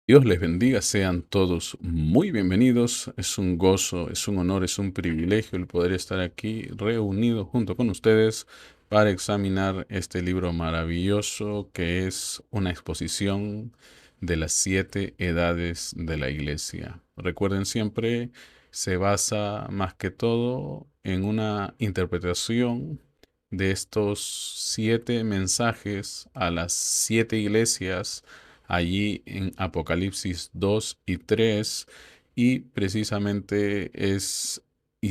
Dios les bendiga, sean todos muy bienvenidos. Es un gozo, es un honor, es un privilegio el poder estar aquí reunido junto con ustedes para examinar este libro maravilloso que es una exposición de las 7 edades de la iglesia. Recuerden siempre, se basa más que todo en una interpretación de estos 7 mensajes a las 7 iglesias allí en Apocalipsis 2 y 3 y precisamente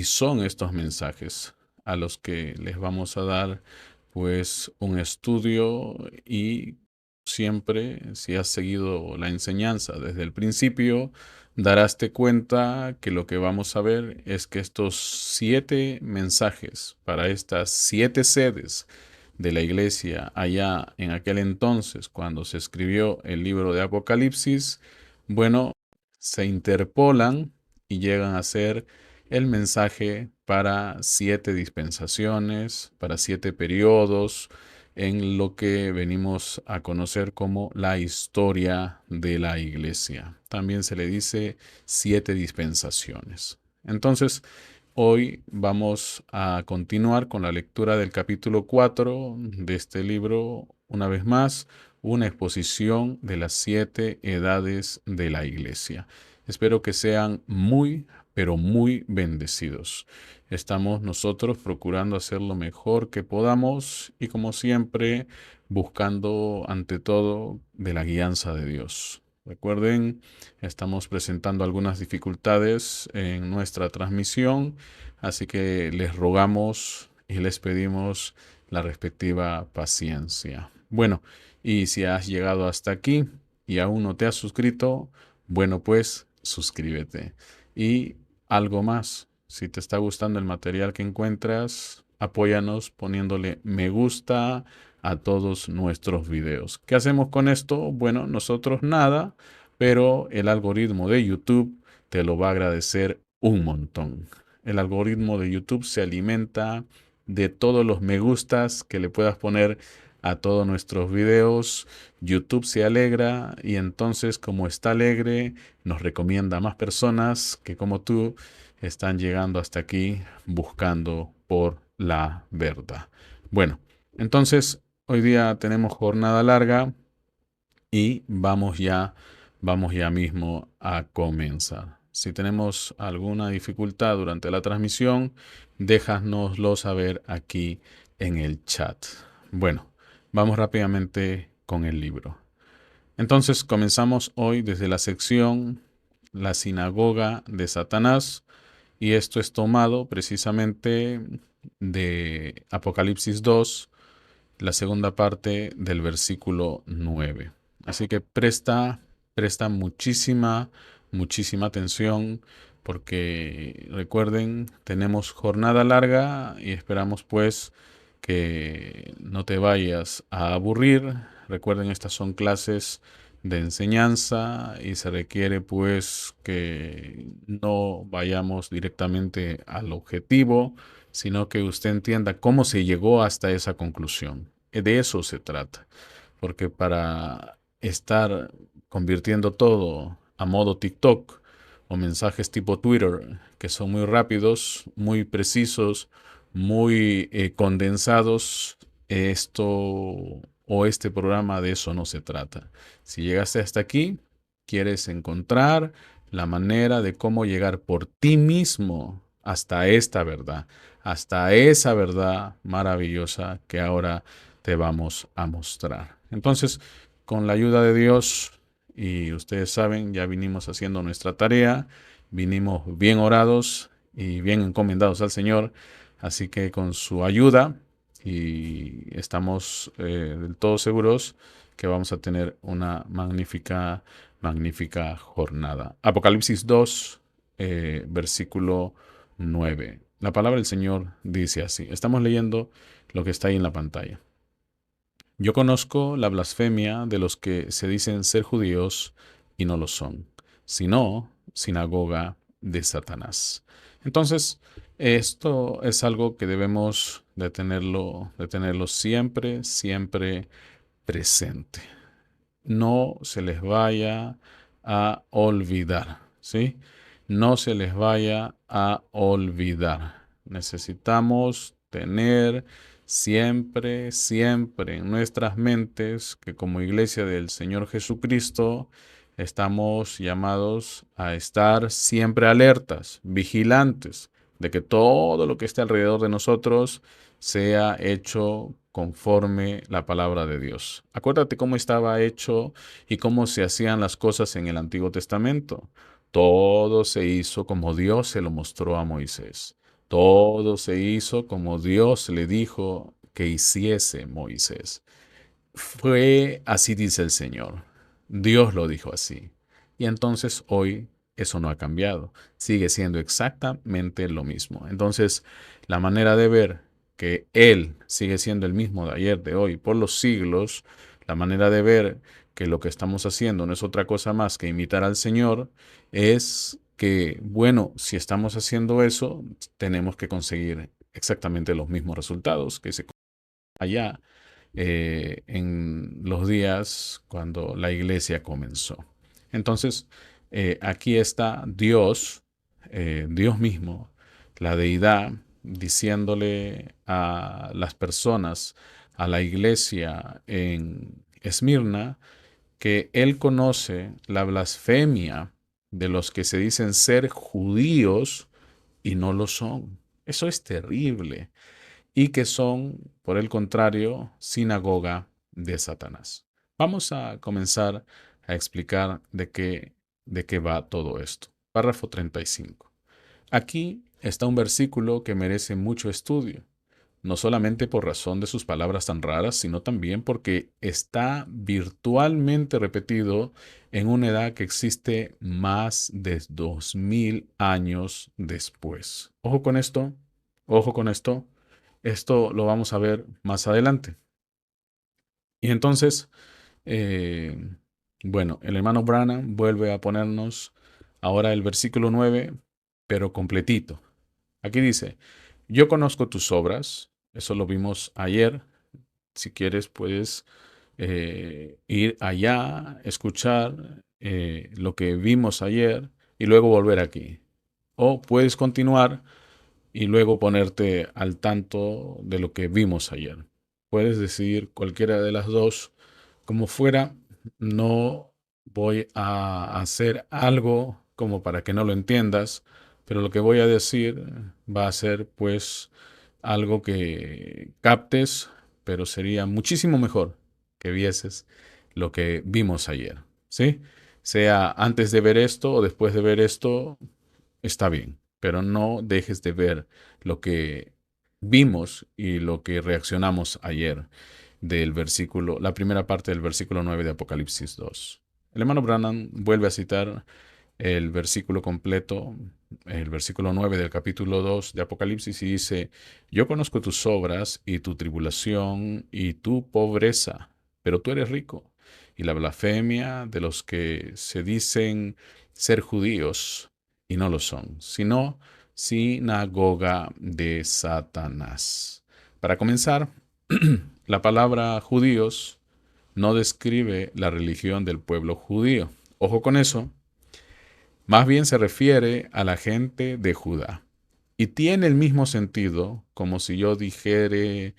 son estos mensajes a los que les vamos a dar pues un estudio y siempre si has seguido la enseñanza desde el principio darás cuenta que lo que vamos a ver es que estos 7 mensajes para estas 7 sedes de la iglesia allá en aquel entonces, cuando se escribió el libro de Apocalipsis, bueno, se interpolan y llegan a ser el mensaje para 7 dispensaciones, para 7 periodos, en lo que venimos a conocer como la historia de la iglesia. También se le dice 7 dispensaciones. Entonces, hoy vamos a continuar con la lectura del capítulo 4 de este libro, una vez más, una exposición de las 7 edades de la iglesia. Espero que sean muy, pero muy bendecidos. Estamos nosotros procurando hacer lo mejor que podamos y como siempre buscando ante todo de la guianza de Dios. Recuerden, estamos presentando algunas dificultades en nuestra transmisión. Así que les rogamos y les pedimos la respectiva paciencia. Bueno, y si has llegado hasta aquí y aún no te has suscrito, bueno, pues suscríbete. Y algo más, si te está gustando el material que encuentras, apóyanos poniéndole me gusta a todos nuestros videos. ¿Qué hacemos con esto? Bueno, nosotros nada, pero el algoritmo de YouTube te lo va a agradecer un montón. El algoritmo de YouTube se alimenta de todos los me gustas que le puedas poner a todos nuestros videos. YouTube se alegra y entonces como está alegre nos recomienda a más personas que como tú están llegando hasta aquí buscando por la verdad. Bueno, entonces hoy día tenemos jornada larga y vamos ya mismo a comenzar. Si tenemos alguna dificultad durante la transmisión, déjanoslo saber aquí en el chat. Bueno, vamos rápidamente con el libro. Entonces comenzamos hoy desde la sección La sinagoga de Satanás y esto es tomado precisamente de Apocalipsis 2, la segunda parte del versículo 9. Así que presta muchísima atención porque recuerden, tenemos jornada larga y esperamos pues que no te vayas a aburrir. Recuerden, estas son clases de enseñanza y se requiere pues que no vayamos directamente al objetivo, sino que usted entienda cómo se llegó hasta esa conclusión. De eso se trata, porque para estar convirtiendo todo a modo TikTok o mensajes tipo Twitter, que son muy rápidos, muy precisos, muy condensados, esto o este programa de eso no se trata. Si llegaste hasta aquí, quieres encontrar la manera de cómo llegar por ti mismo hasta esta verdad, hasta esa verdad maravillosa que ahora te vamos a mostrar. Entonces, con la ayuda de Dios, y ustedes saben, ya vinimos haciendo nuestra tarea, vinimos bien orados y bien encomendados al Señor, así que con su ayuda, y estamos del todo seguros que vamos a tener una magnífica jornada. Apocalipsis 2, versículo 9. La palabra del Señor dice así. Estamos leyendo lo que está ahí en la pantalla. Yo conozco la blasfemia de los que se dicen ser judíos y no lo son, sino sinagoga de Satanás. Entonces, esto es algo que debemos de tenerlo siempre presente. No se les vaya a olvidar, ¿sí? No se les vaya a olvidar. Necesitamos tener siempre, siempre en nuestras mentes que como iglesia del Señor Jesucristo estamos llamados a estar siempre alertas, vigilantes, de que todo lo que esté alrededor de nosotros sea hecho conforme la palabra de Dios. Acuérdate cómo estaba hecho y cómo se hacían las cosas en el Antiguo Testamento. Todo se hizo como Dios se lo mostró a Moisés. Todo se hizo como Dios le dijo que hiciese Moisés. Fue así, dice el Señor. Dios lo dijo así. Y entonces hoy eso no ha cambiado. Sigue siendo exactamente lo mismo. Entonces, la manera de ver que Él sigue siendo el mismo de ayer, de hoy, por los siglos, la manera de ver que lo que estamos haciendo no es otra cosa más que imitar al Señor, es que, bueno, si estamos haciendo eso, tenemos que conseguir exactamente los mismos resultados que se allá en los días cuando la iglesia comenzó. Entonces, aquí está Dios, Dios mismo, la deidad, diciéndole a las personas, a la iglesia en Esmirna, que Él conoce la blasfemia de los que se dicen ser judíos y no lo son. Eso es terrible y que son, por el contrario, sinagoga de Satanás. Vamos a comenzar a explicar de qué va todo esto. Párrafo 35. Aquí está un versículo que merece mucho estudio, no solamente por razón de sus palabras tan raras, sino también porque está virtualmente repetido en una edad que existe más de 2000 años después. Ojo con esto, ojo con esto. Esto lo vamos a ver más adelante. Y entonces, eh, bueno, el hermano Branham vuelve a ponernos ahora el versículo 9, pero completito. Aquí dice, yo conozco tus obras, eso lo vimos ayer. Si quieres, puedes ir allá, escuchar lo que vimos ayer y luego volver aquí. O puedes continuar y luego ponerte al tanto de lo que vimos ayer. Puedes decidir cualquiera de las dos. Como fuera, no voy a hacer algo como para que no lo entiendas, pero lo que voy a decir va a ser pues algo que captes, pero sería muchísimo mejor que vieses lo que vimos ayer, ¿sí? Sea antes de ver esto o después de ver esto, está bien, pero no dejes de ver lo que vimos y lo que reaccionamos ayer del versículo, la primera parte del versículo 9 de Apocalipsis 2. El hermano Branham vuelve a citar el versículo completo, el versículo 9 del capítulo 2 de Apocalipsis y dice, yo conozco tus obras y tu tribulación y tu pobreza, pero tú eres rico. Y la blasfemia de los que se dicen ser judíos y no lo son, sino sinagoga de Satanás. Para comenzar, la palabra judíos no describe la religión del pueblo judío. Ojo con eso. Más bien se refiere a la gente de Judá. Y tiene el mismo sentido como si yo dijere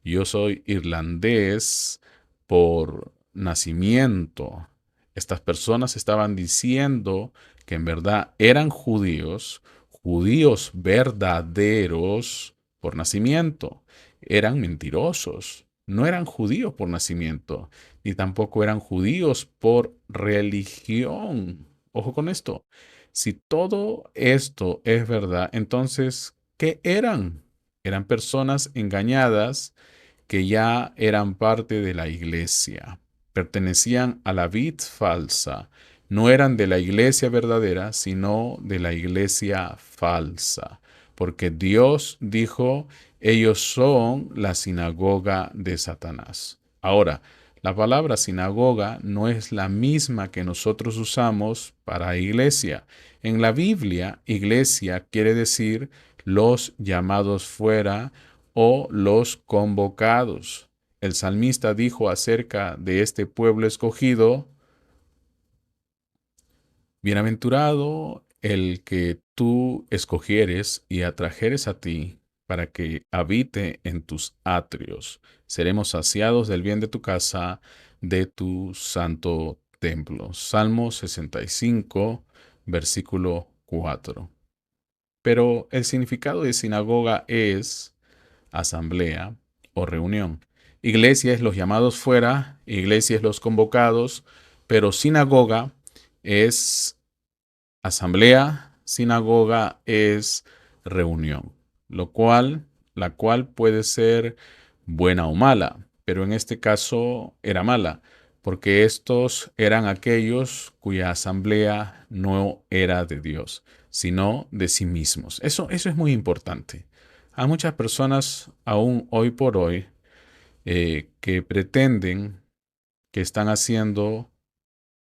yo soy irlandés por nacimiento. Estas personas estaban diciendo que en verdad eran judíos, judíos verdaderos por nacimiento. Eran mentirosos. No eran judíos por nacimiento, ni tampoco eran judíos por religión. Ojo con esto. Si todo esto es verdad, entonces, ¿qué eran? Eran personas engañadas que ya eran parte de la iglesia, pertenecían a la vid falsa, no eran de la iglesia verdadera, sino de la iglesia falsa, porque Dios dijo, ellos son la sinagoga de Satanás. Ahora, la palabra sinagoga no es la misma que nosotros usamos para iglesia. En la Biblia, iglesia quiere decir los llamados fuera o los convocados. El salmista dijo acerca de este pueblo escogido, Bienaventurado el que tú escogieres y atrajeres a ti para que habite en tus atrios. Seremos saciados del bien de tu casa, de tu santo templo. Salmo 65, versículo 4. Pero el significado de sinagoga es asamblea o reunión. Iglesia es los llamados fuera, iglesia es los convocados, pero sinagoga es asamblea, sinagoga es reunión, la cual puede ser buena o mala, pero en este caso era mala, porque estos eran aquellos cuya asamblea no era de Dios, sino de sí mismos. Eso es muy importante. Hay muchas personas, aún hoy por hoy, que pretenden que están haciendo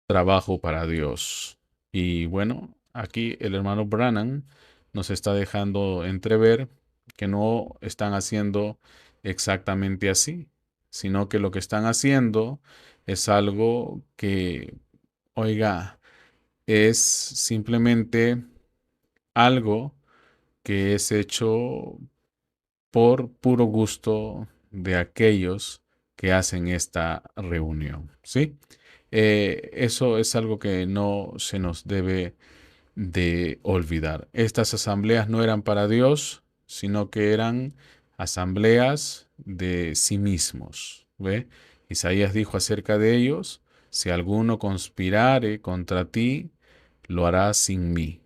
trabajo para Dios. Y bueno, aquí el hermano Branham nos está dejando entrever que no están haciendo exactamente así, sino que lo que están haciendo es algo que, oiga, es simplemente algo que es hecho por puro gusto de aquellos que hacen esta reunión, ¿sí? Eso es algo que no se nos debe de olvidar. Estas asambleas no eran para Dios, sino que eran asambleas de sí mismos. ¿Ve? Isaías dijo acerca de ellos, si alguno conspirare contra ti, lo hará sin mí.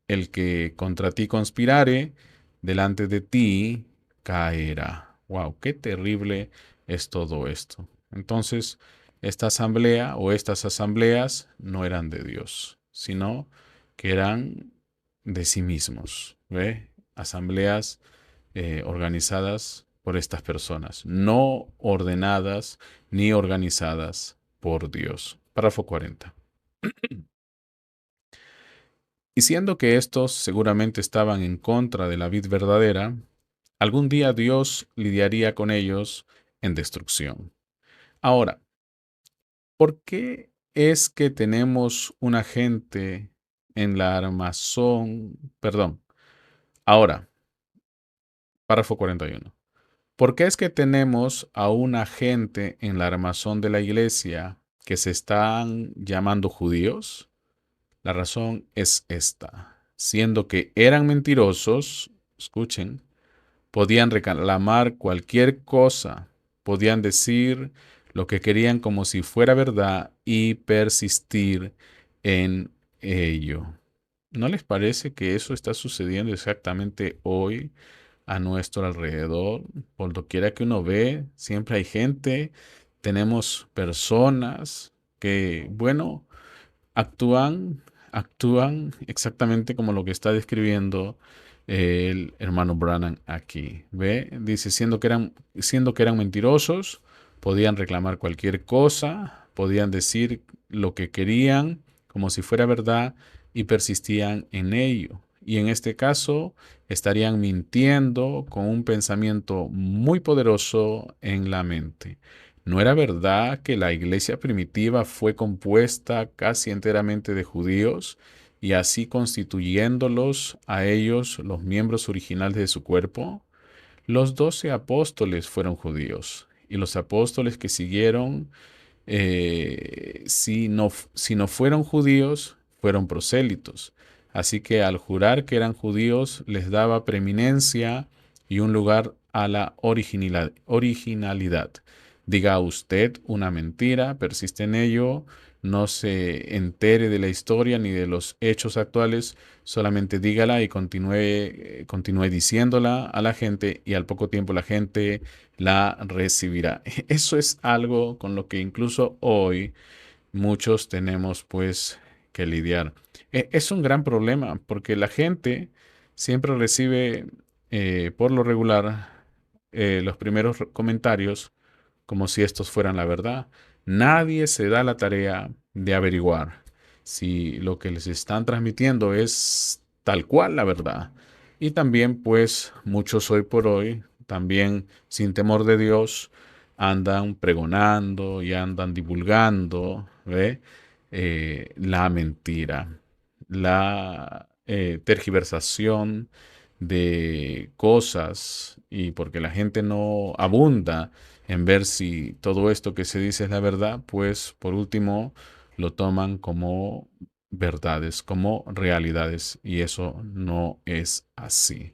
El que contra ti conspirare, delante de ti caerá. Wow, qué terrible es todo esto. Entonces, esta asamblea o estas asambleas no eran de Dios, sino que eran de sí mismos. ¿Ve? Asambleas organizadas por estas personas, no ordenadas ni organizadas por Dios. Párrafo 40. Y siendo que estos seguramente estaban en contra de la vid verdadera, algún día Dios lidiaría con ellos en destrucción. Ahora, ¿por qué es que tenemos un agente en la armazón? Perdón. Ahora, párrafo 41. ¿Por qué es que tenemos a un agente en la armazón de la iglesia que se están llamando judíos? La razón es esta. Siendo que eran mentirosos, escuchen, podían reclamar cualquier cosa, podían decir lo que querían como si fuera verdad y persistir en ello. ¿No les parece que eso está sucediendo exactamente hoy a nuestro alrededor? Por doquiera que uno ve, siempre hay gente, tenemos personas que, bueno, actúan exactamente como lo que está describiendo el hermano Branham aquí. ¿Ve? Dice, siendo que eran mentirosos, podían reclamar cualquier cosa, podían decir lo que querían, como si fuera verdad, y persistían en ello. Y en este caso, estarían mintiendo con un pensamiento muy poderoso en la mente. ¿No era verdad que la iglesia primitiva fue compuesta casi enteramente de judíos y así constituyéndolos a ellos los miembros originales de su cuerpo? Los 12 apóstoles fueron judíos y los apóstoles que siguieron, si no fueron judíos, fueron prosélitos. Así que al jurar que eran judíos, les daba preeminencia y un lugar a la originalidad. Diga usted una mentira, persiste en ello, no se entere de la historia ni de los hechos actuales, solamente dígala y continúe diciéndola a la gente y al poco tiempo la gente la recibirá. Eso es algo con lo que incluso hoy muchos tenemos pues que lidiar. Es un gran problema porque la gente siempre recibe por lo regular los primeros comentarios como si estos fueran la verdad. Nadie se da la tarea de averiguar si lo que les están transmitiendo es tal cual la verdad. Y también pues muchos hoy por hoy, también sin temor de Dios, andan pregonando y andan divulgando, ¿ve? La mentira. la tergiversación de cosas y porque la gente no abunda en ver si todo esto que se dice es la verdad, pues por último lo toman como verdades, como realidades, y eso no es así.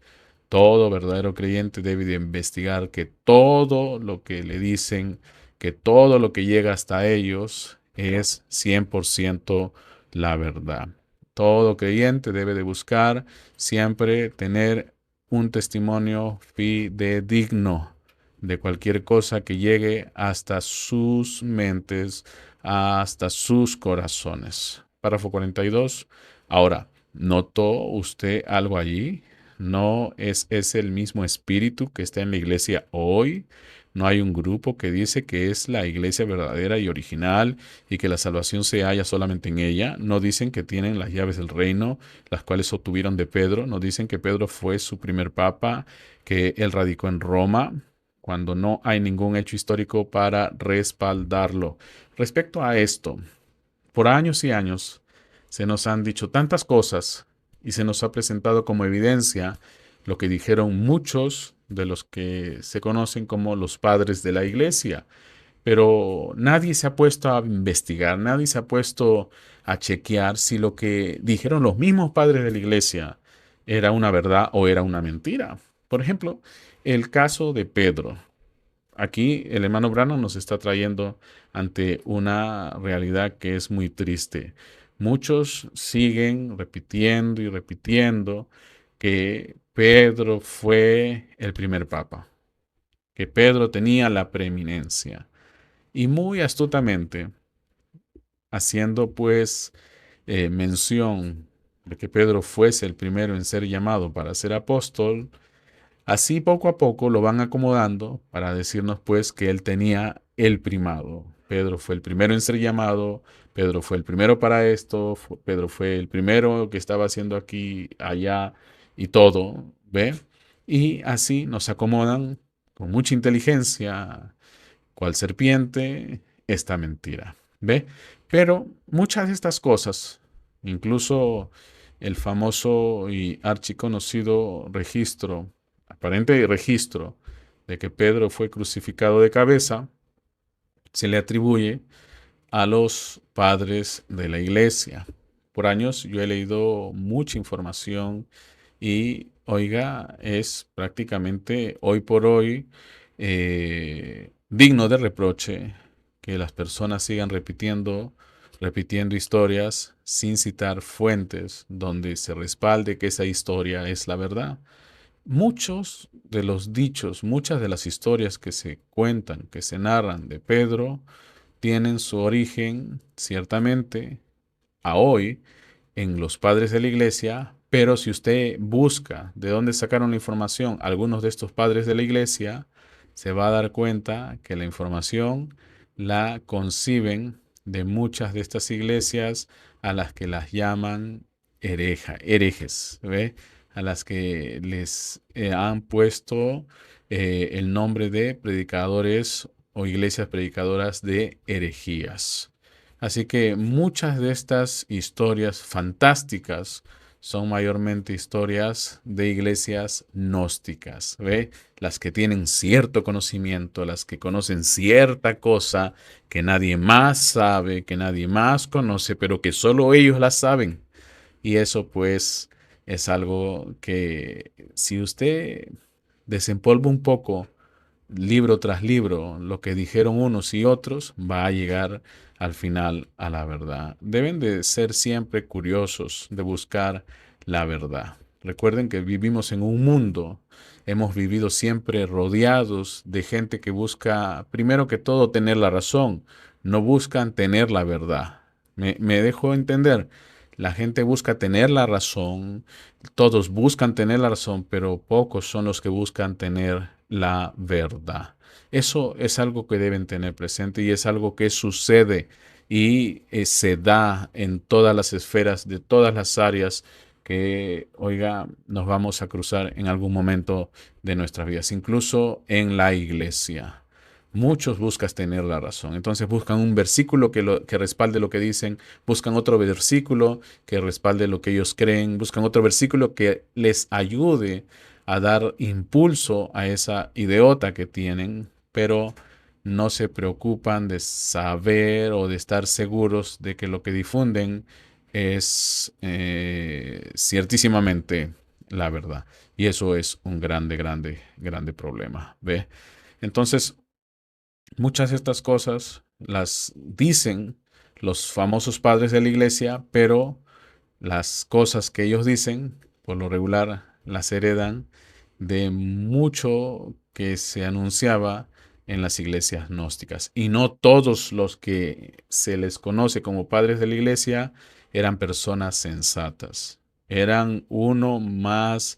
Todo verdadero creyente debe de investigar que todo lo que le dicen, que todo lo que llega hasta ellos es 100% la verdad. Todo creyente debe de buscar siempre tener un testimonio fidedigno de cualquier cosa que llegue hasta sus mentes, hasta sus corazones. Párrafo 42. Ahora, ¿notó usted algo allí? ¿No es el mismo espíritu que está en la iglesia hoy? ¿No hay un grupo que dice que es la iglesia verdadera y original y que la salvación se halla solamente en ella? ¿No dicen que tienen las llaves del reino, las cuales obtuvieron de Pedro? ¿No dicen que Pedro fue su primer papa, que él radicó en Roma, cuando no hay ningún hecho histórico para respaldarlo? Respecto a esto, por años y años se nos han dicho tantas cosas y se nos ha presentado como evidencia lo que dijeron muchos de los que se conocen como los padres de la iglesia, pero nadie se ha puesto a investigar, nadie se ha puesto a chequear si lo que dijeron los mismos padres de la iglesia era una verdad o era una mentira. Por ejemplo, el caso de Pedro. Aquí el hermano Brano nos está trayendo ante una realidad que es muy triste. Muchos siguen repitiendo y repitiendo que Pedro fue el primer papa, que Pedro tenía la preeminencia. Y muy astutamente, haciendo pues mención de que Pedro fuese el primero en ser llamado para ser apóstol, así poco a poco lo van acomodando para decirnos pues que él tenía el primado. Pedro fue el primero en ser llamado, Pedro fue el primero para esto, Pedro fue el primero que estaba haciendo aquí, allá y todo, ¿ve? Y así nos acomodan con mucha inteligencia, cual serpiente, esta mentira, ¿ve? Pero muchas de estas cosas, incluso el famoso y archiconocido registro, aparente registro de que Pedro fue crucificado de cabeza, se le atribuye a los padres de la iglesia. Por años yo he leído mucha información y, oiga, es prácticamente hoy por hoy digno de reproche que las personas sigan repitiendo historias sin citar fuentes donde se respalde que esa historia es la verdad. Muchos de los dichos, muchas de las historias que se cuentan, que se narran de Pedro, tienen su origen ciertamente a hoy en los padres de la iglesia, pero si usted busca de dónde sacaron la información algunos de estos padres de la iglesia, se va a dar cuenta que la información la conciben de muchas de estas iglesias a las que las llaman herejes, ¿ve? A las que les han puesto el nombre de predicadores o iglesias predicadoras de herejías. Así que muchas de estas historias fantásticas son mayormente historias de iglesias gnósticas, ¿ve? Las que tienen cierto conocimiento, las que conocen cierta cosa que nadie más sabe, que nadie más conoce, pero que solo ellos la saben. Y eso pues es algo que si usted desempolva un poco libro tras libro, lo que dijeron unos y otros, va a llegar al final a la verdad. Deben de ser siempre curiosos de buscar la verdad. Recuerden que vivimos en un mundo, hemos vivido siempre rodeados de gente que busca, primero que todo, tener la razón, no buscan tener la verdad. Me dejo entender. La gente busca tener la razón, todos buscan tener la razón, pero pocos son los que buscan tener la verdad. Eso es algo que deben tener presente y es algo que sucede y se da en todas las esferas, de todas las áreas que, oiga, nos vamos a cruzar en algún momento de nuestras vidas, incluso en la iglesia. Muchos buscan tener la razón. Entonces buscan un versículo que respalde lo que dicen, buscan otro versículo que respalde lo que ellos creen, buscan otro versículo que les ayude a dar impulso a esa ideota que tienen, pero no se preocupan de saber o de estar seguros de que lo que difunden es ciertísimamente la verdad. Y eso es un grande, grande, grande problema. ¿Ve? Entonces, muchas de estas cosas las dicen los famosos padres de la iglesia, pero las cosas que ellos dicen, por lo regular, las heredan de mucho que se anunciaba en las iglesias gnósticas. Y no todos los que se les conoce como padres de la iglesia eran personas sensatas. Eran uno más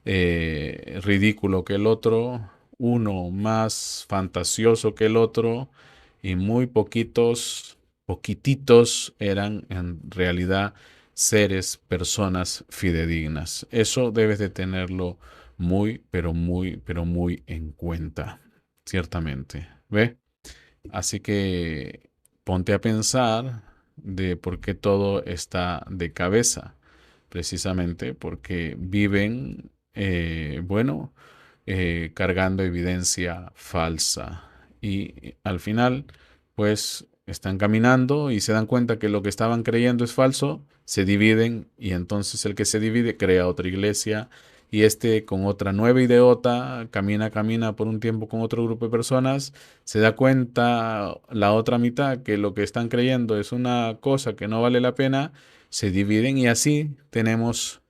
ridículo que el otro, uno más fantasioso que el otro, y muy poquititos eran en realidad seres, personas fidedignas. Eso debes de tenerlo muy, pero muy en cuenta, ciertamente. ¿Ve? Así que ponte a pensar de por qué todo está de cabeza. Precisamente porque viven, cargando evidencia falsa. Y al final, pues están caminando y se dan cuenta que lo que estaban creyendo es falso, se dividen y entonces el que se divide crea otra iglesia y este con otra nueva ideota camina por un tiempo con otro grupo de personas, se da cuenta la otra mitad que lo que están creyendo es una cosa que no vale la pena, se dividen y así tenemos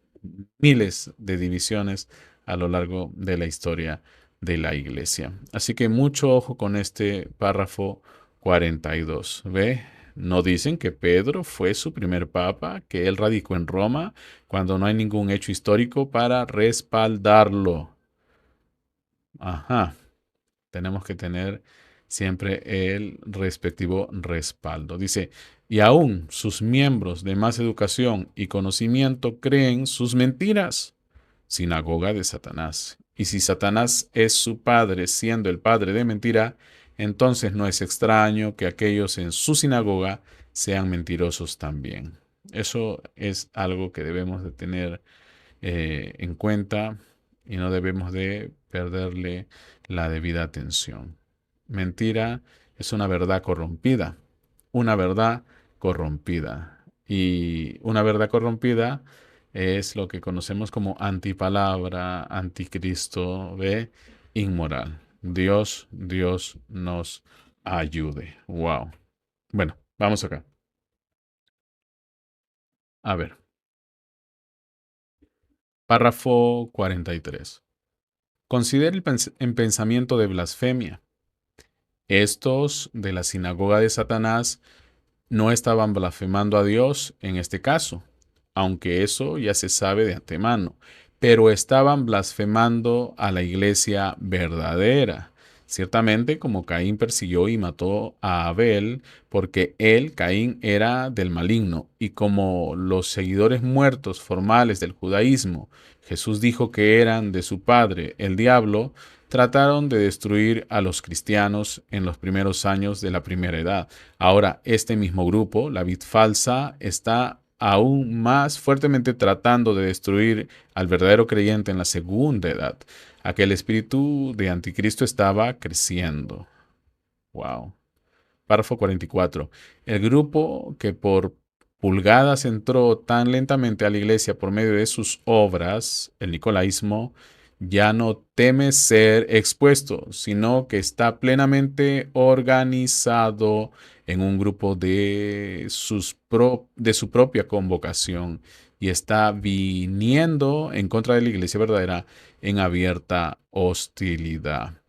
miles de divisiones a lo largo de la historia de la iglesia. Así que mucho ojo con este párrafo 42. ¿Ve? No dicen que Pedro fue su primer papa, que él radicó en Roma, cuando no hay ningún hecho histórico para respaldarlo. Ajá, tenemos que tener siempre el respectivo respaldo. Dice, y aún sus miembros de más educación y conocimiento creen sus mentiras. Sinagoga de Satanás. Y si Satanás es su padre, siendo el padre de mentira, entonces no es extraño que aquellos en su sinagoga sean mentirosos también. Eso es algo que debemos de tener en cuenta y no debemos de perderle la debida atención. Mentira es una verdad corrompida. Y una verdad corrompida es lo que conocemos como antipalabra, anticristo, ¿ve? Inmoral. Dios nos ayude. Wow. Bueno, vamos acá. A ver, párrafo 43. Considera el pensamiento de blasfemia. Estos de la sinagoga de Satanás no estaban blasfemando a Dios en este caso, aunque eso ya se sabe de antemano, pero estaban blasfemando a la iglesia verdadera. Ciertamente, como Caín persiguió y mató a Abel, porque él, Caín, era del maligno, y como los seguidores muertos formales del judaísmo, Jesús dijo que eran de su padre, el diablo, trataron de destruir a los cristianos en los primeros años de la primera edad. Ahora, este mismo grupo, la vid falsa, está aún más fuertemente tratando de destruir al verdadero creyente en la segunda edad. Aquel espíritu de anticristo estaba creciendo. Wow. Párrafo 44. El grupo que por pulgadas entró tan lentamente a la iglesia por medio de sus obras, el nicolaísmo, ya no teme ser expuesto, sino que está plenamente organizado en un grupo de su propia convocación y está viniendo en contra de la iglesia verdadera en abierta hostilidad.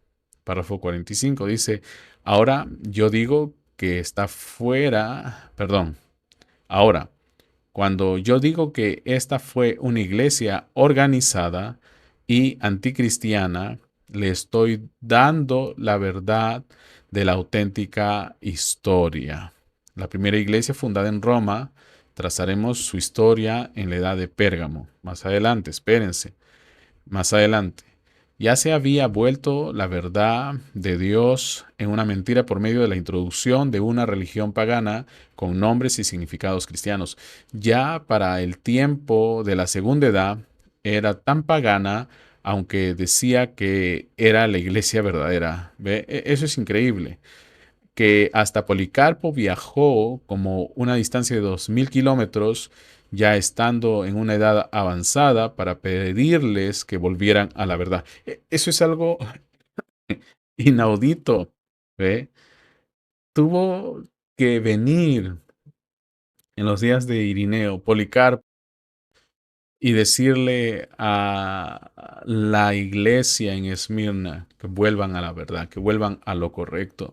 Párrafo 45 dice, ahora yo digo que está fuera, perdón, ahora, cuando yo digo que esta fue una iglesia organizada y anticristiana, le estoy dando la verdad de la auténtica historia. La primera iglesia fundada en Roma, trazaremos su historia en la edad de Pérgamo. Más adelante, espérense, más adelante. Ya se había vuelto la verdad de Dios en una mentira por medio de la introducción de una religión pagana con nombres y significados cristianos. Ya para el tiempo de la segunda edad era tan pagana, aunque decía que era la iglesia verdadera. ¿Ve? Eso es increíble, que hasta Policarpo viajó como una distancia de 2000 kilómetros, ya estando en una edad avanzada, para pedirles que volvieran a la verdad. Eso es algo inaudito, ¿ve? Tuvo que venir en los días de Irineo, Policarpo, y decirle a la iglesia en Esmirna que vuelvan a la verdad, que vuelvan a lo correcto,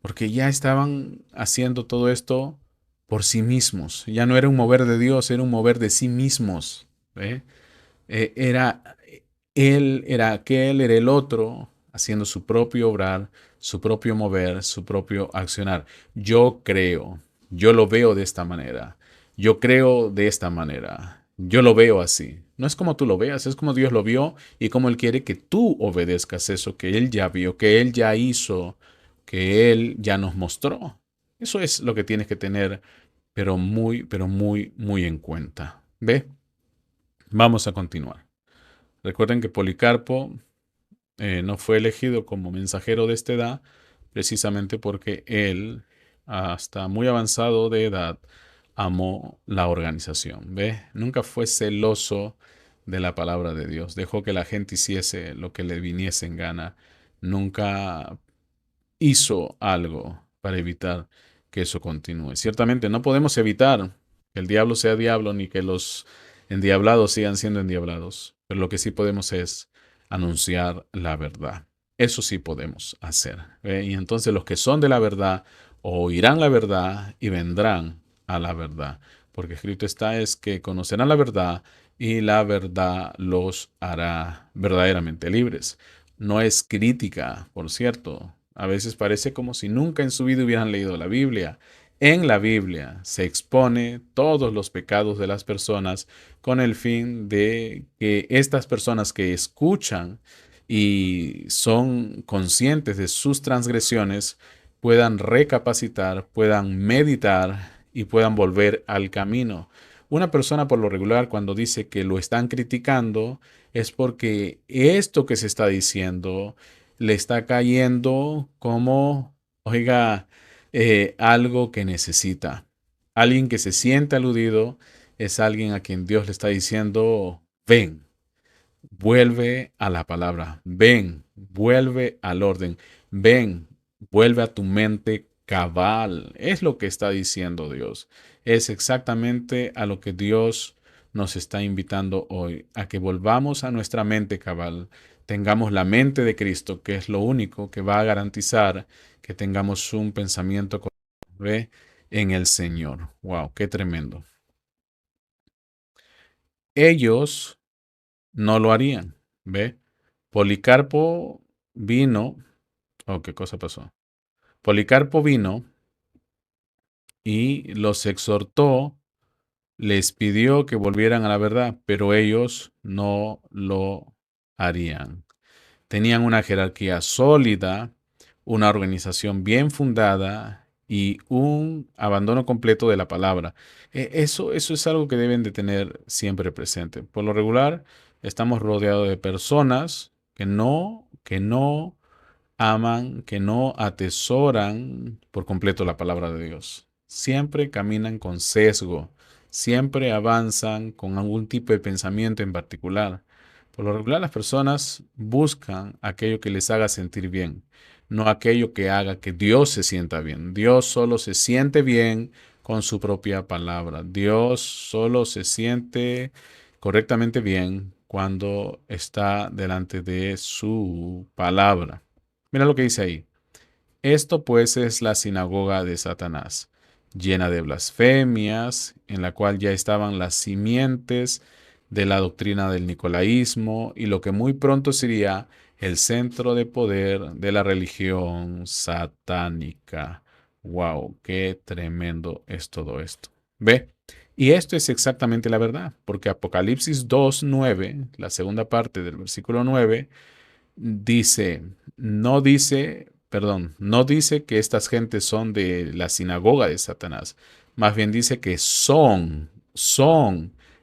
porque ya estaban haciendo todo esto por sí mismos. Ya no era un mover de Dios, era un mover de sí mismos. ¿Ve? Era él, era aquel, era el otro, haciendo su propio obrar, su propio mover, su propio accionar. Yo creo, yo lo veo de esta manera, yo creo de esta manera, yo lo veo así. No es como tú lo veas, es como Dios lo vio y como Él quiere que tú obedezcas eso que Él ya vio, que Él ya hizo, que Él ya nos mostró. Eso es lo que tienes que tener, pero muy, muy en cuenta. ¿Ve? Vamos a continuar. Recuerden que Policarpo no fue elegido como mensajero de esta edad precisamente porque él, hasta muy avanzado de edad, amó la organización. ¿Ve? Nunca fue celoso de la palabra de Dios. Dejó que la gente hiciese lo que le viniese en gana. Nunca hizo algo para evitar que eso continúe. Ciertamente no podemos evitar que el diablo sea diablo ni que los endiablados sigan siendo endiablados, pero lo que sí podemos es anunciar la verdad. Eso sí podemos hacer. ¿Ve? Y entonces los que son de la verdad oirán la verdad y vendrán a la verdad. Porque escrito está es que conocerán la verdad y la verdad los hará verdaderamente libres. No es crítica, por cierto. A veces parece como si nunca en su vida hubieran leído la Biblia. En la Biblia se expone todos los pecados de las personas con el fin de que estas personas que escuchan y son conscientes de sus transgresiones puedan recapacitar, puedan meditar y puedan volver al camino. Una persona por lo regular cuando dice que lo están criticando es porque esto que se está diciendo le está cayendo como, oiga, algo que necesita. Alguien que se siente aludido es alguien a quien Dios le está diciendo, ven, vuelve a la palabra, ven, vuelve al orden, ven, vuelve a tu mente cabal. Es lo que está diciendo Dios. Es exactamente a lo que Dios nos está invitando hoy, a que volvamos a nuestra mente cabal, tengamos la mente de Cristo, que es lo único que va a garantizar que tengamos un pensamiento correcto, ¿ve? En el Señor. Wow, qué tremendo. Ellos no lo harían, ¿ve? Policarpo vino, oh, ¿qué cosa pasó? Policarpo vino y los exhortó, les pidió que volvieran a la verdad, pero ellos no lo harían. Tenían una jerarquía sólida, una organización bien fundada y un abandono completo de la palabra. Eso es algo que deben de tener siempre presente. Por lo regular, estamos rodeados de personas que no aman, que no atesoran por completo la palabra de Dios. Siempre caminan con sesgo, siempre avanzan con algún tipo de pensamiento en particular. Por lo regular, las personas buscan aquello que les haga sentir bien, no aquello que haga que Dios se sienta bien. Dios solo se siente bien con su propia palabra. Dios solo se siente correctamente bien cuando está delante de su palabra. Mira lo que dice ahí. Esto pues es la sinagoga de Satanás, llena de blasfemias, en la cual ya estaban las simientes de la doctrina del nicolaísmo y lo que muy pronto sería el centro de poder de la religión satánica. Wow, qué tremendo es todo esto. ¿Ve? Y esto es exactamente la verdad, porque Apocalipsis 2:9, la segunda parte del versículo 9, dice, no dice que estas gentes son de la sinagoga de Satanás, más bien dice que son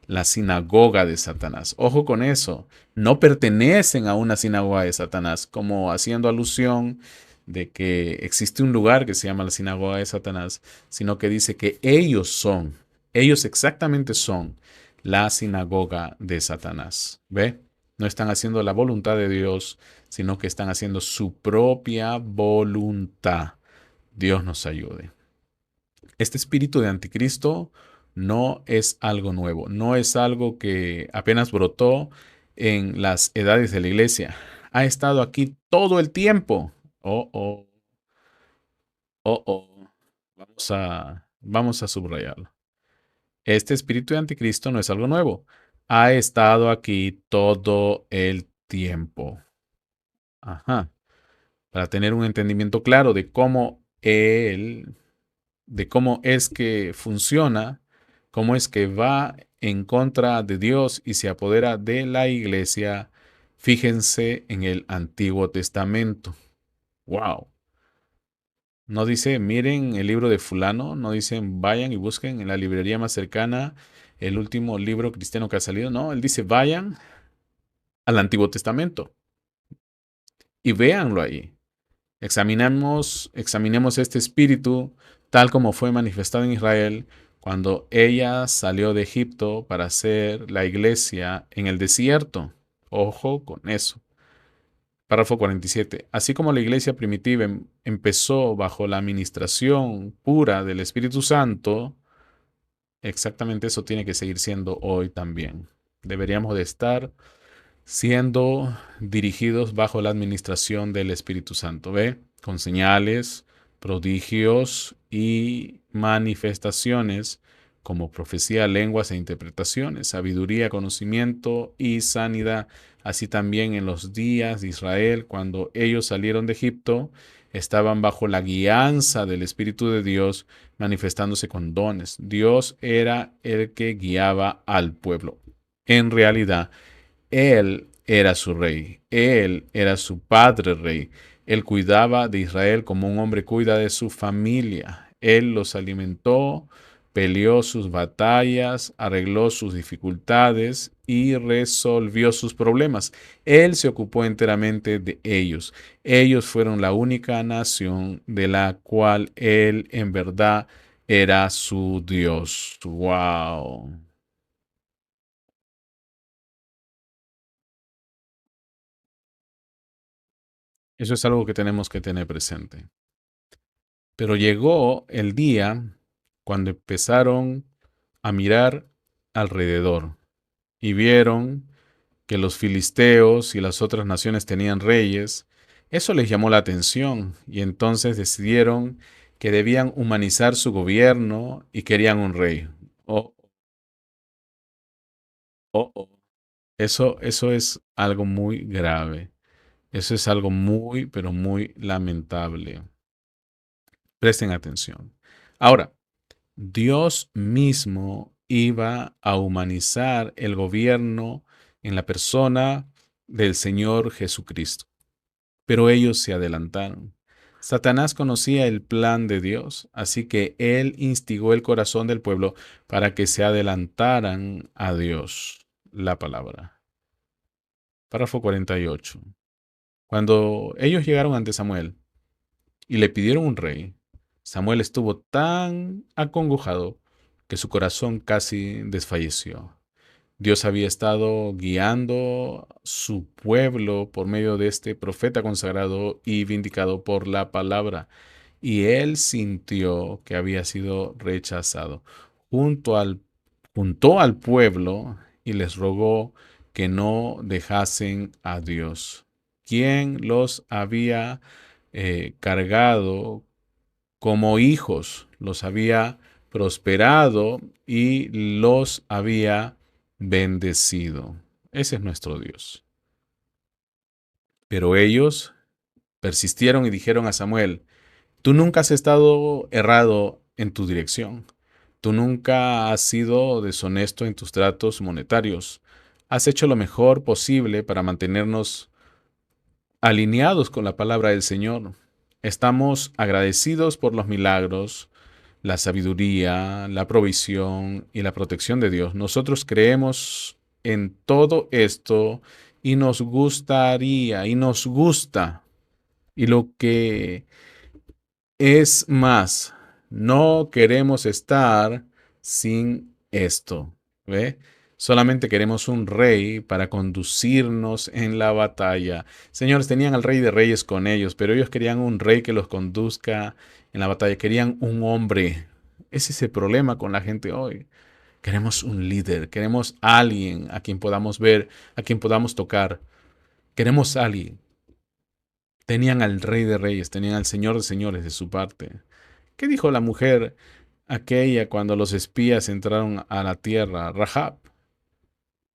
la sinagoga de Satanás. Ojo con eso, no pertenecen a una sinagoga de Satanás, como haciendo alusión de que existe un lugar que se llama la sinagoga de Satanás, sino que dice que ellos exactamente son la sinagoga de Satanás. ¿Ve? No están haciendo la voluntad de Dios, sino que están haciendo su propia voluntad. Dios nos ayude. Este espíritu de anticristo no es algo nuevo, no es algo que apenas brotó en las edades de la iglesia. Ha estado aquí todo el tiempo. Oh, oh, oh, oh. Vamos a subrayarlo. Este espíritu de anticristo no es algo nuevo. Ha estado aquí todo el tiempo. Ajá. Para tener un entendimiento claro de cómo es que funciona, cómo es que va en contra de Dios y se apodera de la iglesia, fíjense en el Antiguo Testamento. Wow. No dice, miren el libro de fulano, no dicen, vayan y busquen en la librería más cercana el último libro cristiano que ha salido. No, él dice, vayan al Antiguo Testamento y véanlo ahí. Examinemos este espíritu tal como fue manifestado en Israel cuando ella salió de Egipto para hacer la iglesia en el desierto. Ojo con eso. Párrafo 47. Así como la iglesia primitiva empezó bajo la administración pura del Espíritu Santo, exactamente eso tiene que seguir siendo hoy también. Deberíamos de estar siendo dirigidos bajo la administración del Espíritu Santo, ¿ve? Con señales, prodigios y manifestaciones como profecía, lenguas e interpretaciones, sabiduría, conocimiento y sanidad. Así también en los días de Israel, cuando ellos salieron de Egipto, estaban bajo la guianza del Espíritu de Dios, manifestándose con dones. Dios era el que guiaba al pueblo. En realidad, él era su rey, él era su padre rey. Él cuidaba de Israel como un hombre cuida de su familia. Él los alimentó, peleó sus batallas, arregló sus dificultades y resolvió sus problemas. Él se ocupó enteramente de ellos. Ellos fueron la única nación de la cual él en verdad era su Dios. ¡Wow! Eso es algo que tenemos que tener presente. Pero llegó el día cuando empezaron a mirar alrededor y vieron que los filisteos y las otras naciones tenían reyes. Eso les llamó la atención y entonces decidieron que debían humanizar su gobierno y querían un rey. Oh, oh, oh. Eso es algo muy grave. Eso es algo muy, pero muy lamentable. Presten atención. Ahora, Dios mismo iba a humanizar el gobierno en la persona del Señor Jesucristo, pero ellos se adelantaron. Satanás conocía el plan de Dios, así que él instigó el corazón del pueblo para que se adelantaran a Dios. La palabra. Párrafo 48. Cuando ellos llegaron ante Samuel y le pidieron un rey, Samuel estuvo tan acongojado que su corazón casi desfalleció. Dios había estado guiando su pueblo por medio de este profeta consagrado y vindicado por la palabra, y él sintió que había sido rechazado. Junto al, Juntó al pueblo y les rogó que no dejasen a Dios, quien los había cargado como hijos, los había prosperado y los había bendecido. Ese es nuestro Dios. Pero ellos persistieron y dijeron a Samuel, tú nunca has estado errado en tu dirección. Tú nunca has sido deshonesto en tus tratos monetarios. Has hecho lo mejor posible para mantenernos alineados con la palabra del Señor. Estamos agradecidos por los milagros, la sabiduría, la provisión y la protección de Dios. Nosotros creemos en todo esto y nos gustaría y nos gusta. Y lo que es más, no queremos estar sin esto. ¿Ve? Solamente queremos un rey para conducirnos en la batalla. Señores, tenían al rey de reyes con ellos, pero ellos querían un rey que los conduzca en la batalla. Querían un hombre. Ese es el problema con la gente hoy. Queremos un líder, queremos alguien a quien podamos ver, a quien podamos tocar. Queremos alguien. Tenían al rey de reyes, tenían al señor de señores de su parte. ¿Qué dijo la mujer aquella cuando los espías entraron a la tierra? Rahab.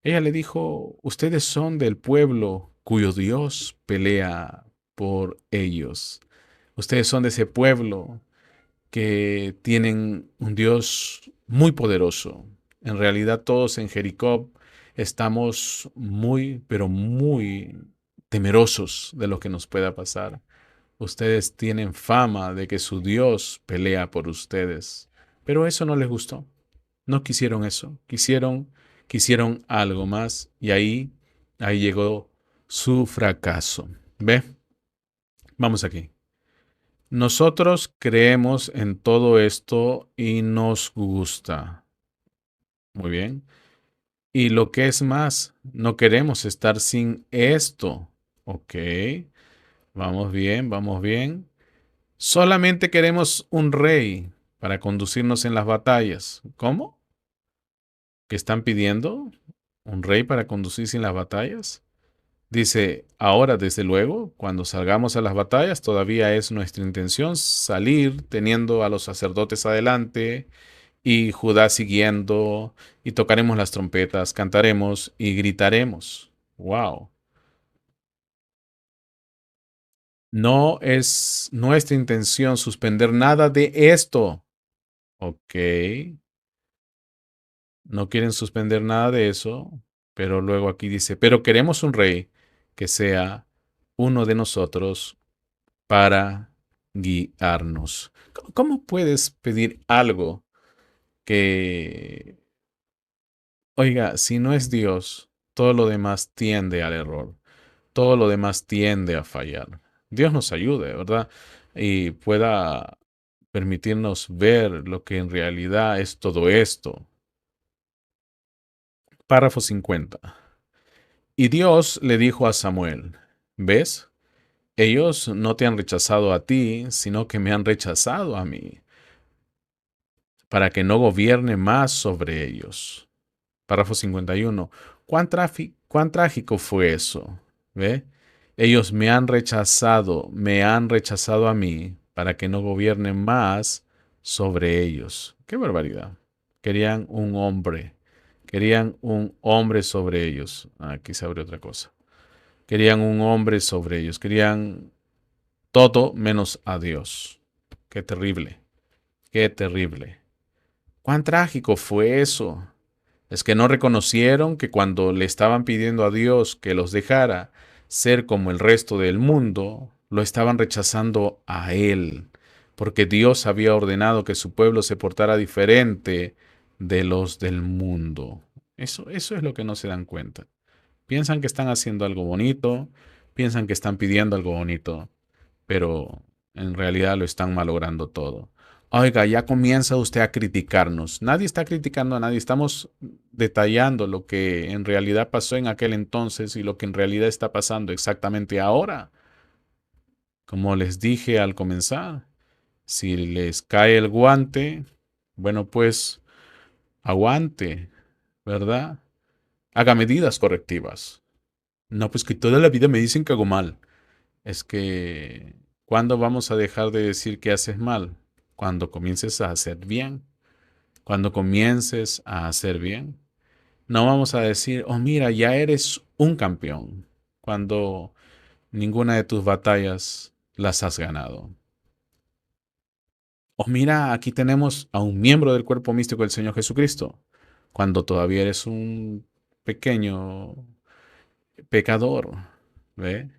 Ella le dijo, ustedes son del pueblo cuyo Dios pelea por ellos. Ustedes son de ese pueblo que tienen un Dios muy poderoso. En realidad todos en Jericó estamos muy, pero muy temerosos de lo que nos pueda pasar. Ustedes tienen fama de que su Dios pelea por ustedes, pero eso no les gustó. No quisieron eso. Quisieron algo más y ahí llegó su fracaso. ¿Ve? Vamos aquí. Nosotros creemos en todo esto y nos gusta. Muy bien. Y lo que es más, no queremos estar sin esto. Ok. Vamos bien, vamos bien. Solamente queremos un rey para conducirnos en las batallas. ¿Cómo? ¿Qué están pidiendo? ¿Un rey para conducirse en las batallas? Dice, ahora desde luego, cuando salgamos a las batallas, todavía es nuestra intención salir teniendo a los sacerdotes adelante y Judá siguiendo, y tocaremos las trompetas, cantaremos y gritaremos. Wow. No es nuestra intención suspender nada de esto. Ok. No quieren suspender nada de eso, pero luego aquí dice, pero queremos un rey que sea uno de nosotros para guiarnos. ¿Cómo puedes pedir algo que, oiga, si no es Dios, todo lo demás tiende al error, todo lo demás tiende a fallar? Dios nos ayude, ¿verdad? Y pueda permitirnos ver lo que en realidad es todo esto. Párrafo 50. Y Dios le dijo a Samuel, ¿ves? Ellos no te han rechazado a ti, sino que me han rechazado a mí, para que no gobierne más sobre ellos. Párrafo 51. ¿Cuán trágico fue eso? ¿Ve? Ellos me han rechazado a mí, para que no gobierne más sobre ellos. ¡Qué barbaridad! Querían un hombre sobre ellos. Aquí se abre otra cosa. Querían un hombre sobre ellos. Querían todo menos a Dios. Qué terrible. Qué terrible. Cuán trágico fue eso. Es que no reconocieron que cuando le estaban pidiendo a Dios que los dejara ser como el resto del mundo, lo estaban rechazando a Él, porque Dios había ordenado que su pueblo se portara diferente de los del mundo. Eso es lo que no se dan cuenta. Piensan que están haciendo algo bonito, piensan que están pidiendo algo bonito, pero en realidad lo están malogrando todo. Oiga, ya comienza usted a criticarnos. Nadie está criticando a nadie, estamos detallando lo que en realidad pasó en aquel entonces y lo que en realidad está pasando exactamente ahora. Como les dije al comenzar, si les cae el guante, bueno, pues aguante, ¿verdad? Haga medidas correctivas. No, pues que toda la vida me dicen que hago mal. Es que, ¿cuándo vamos a dejar de decir que haces mal? Cuando comiences a hacer bien. Cuando comiences a hacer bien. No vamos a decir, oh mira, ya eres un campeón. Cuando ninguna de tus batallas las has ganado. O mira, aquí tenemos a un miembro del cuerpo místico del Señor Jesucristo, cuando todavía eres un pequeño pecador. ¿Ve?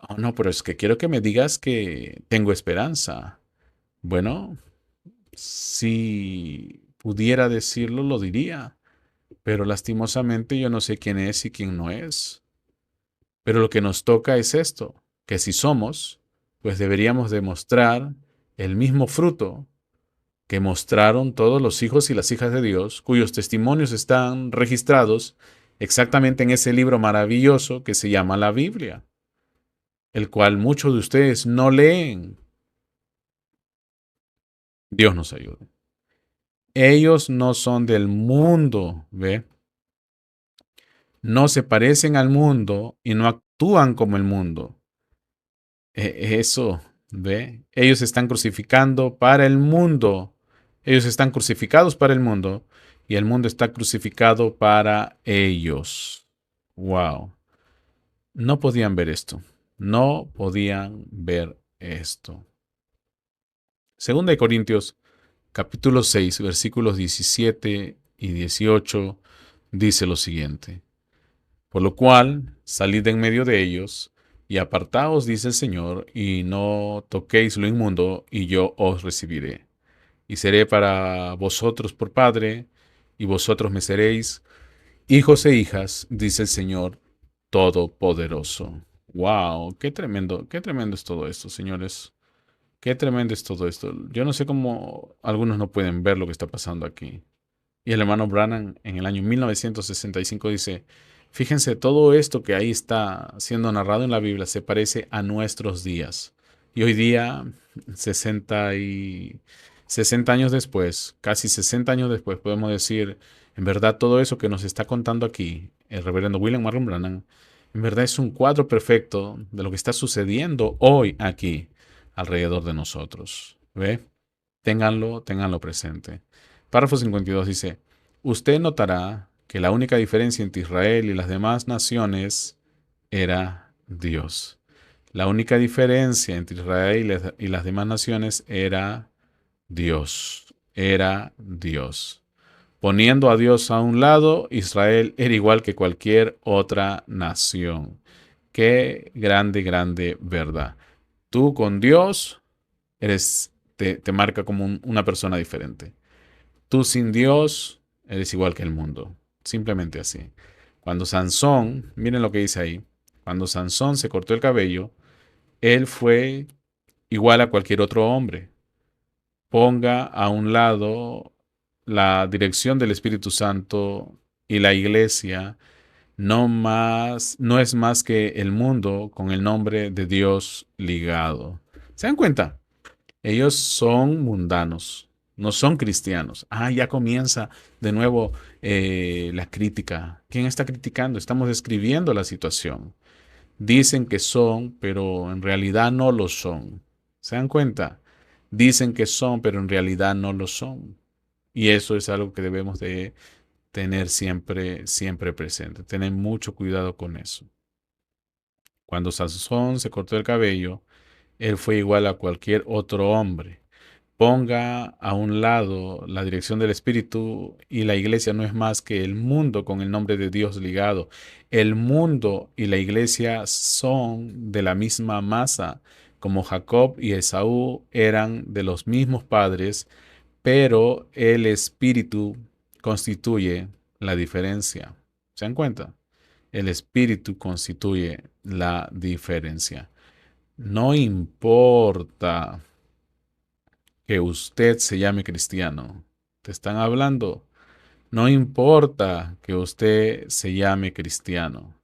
Oh, no, pero es que quiero que me digas que tengo esperanza. Bueno, si pudiera decirlo, lo diría, pero lastimosamente yo no sé quién es y quién no es. Pero lo que nos toca es esto, que si somos, pues deberíamos demostrar el mismo fruto que mostraron todos los hijos y las hijas de Dios, cuyos testimonios están registrados exactamente en ese libro maravilloso que se llama la Biblia, el cual muchos de ustedes no leen. Dios nos ayude. Ellos no son del mundo, ¿ve? No se parecen al mundo y no actúan como el mundo. Eso, ¿ve? Ellos están crucificando para el mundo. Ellos están crucificados para el mundo y el mundo está crucificado para ellos. Wow. No podían ver esto. No podían ver esto. Segunda de Corintios, capítulo 6, versículos 17 y 18, dice lo siguiente. Por lo cual, salid de en medio de ellos y apartaos, dice el Señor, y no toquéis lo inmundo, y yo os recibiré. Y seré para vosotros por Padre, y vosotros me seréis hijos e hijas, dice el Señor Todopoderoso. ¡Wow! Qué tremendo es todo esto, señores! ¡Qué tremendo es todo esto! Yo no sé cómo algunos no pueden ver lo que está pasando aquí. Y el hermano Branham en el año 1965 dice, fíjense, todo esto que ahí está siendo narrado en la Biblia se parece a nuestros días. Y hoy día, 60 y 60 años después, casi 60 años después, podemos decir, en verdad todo eso que nos está contando aquí el reverendo William Marlon Branham, en verdad es un cuadro perfecto de lo que está sucediendo hoy aquí, alrededor de nosotros. ¿Ve? Ténganlo presente. Párrafo 52 dice, usted notará que la única diferencia entre Israel y las demás naciones era Dios. La única diferencia entre Israel y las demás naciones era Dios. Era Dios. Poniendo a Dios a un lado, Israel era igual que cualquier otra nación. Qué grande, grande verdad. Tú con Dios te marca como una persona diferente. Tú sin Dios eres igual que el mundo. Simplemente así. Cuando Sansón, miren lo que dice ahí, cuando Sansón se cortó el cabello, él fue igual a cualquier otro hombre. Ponga a un lado la dirección del Espíritu Santo y la iglesia no es más que el mundo con el nombre de Dios ligado. ¿Se dan cuenta? Ellos son mundanos, no son cristianos. Ah, ya comienza de nuevo la crítica. ¿Quién está criticando? Estamos describiendo la situación. Dicen que son, pero en realidad no lo son. ¿Se dan cuenta? Dicen que son, pero en realidad no lo son. Y eso es algo que debemos de tener siempre, siempre presente. Tener mucho cuidado con eso. Cuando Sansón se cortó el cabello, él fue igual a cualquier otro hombre. Ponga a un lado la dirección del Espíritu y la iglesia no es más que el mundo con el nombre de Dios ligado. El mundo y la iglesia son de la misma masa, como Jacob y Esaú eran de los mismos padres, pero el Espíritu constituye la diferencia. ¿Se dan cuenta? El Espíritu constituye la diferencia. No importa que usted se llame cristiano. Te están hablando. No importa que usted se llame cristiano.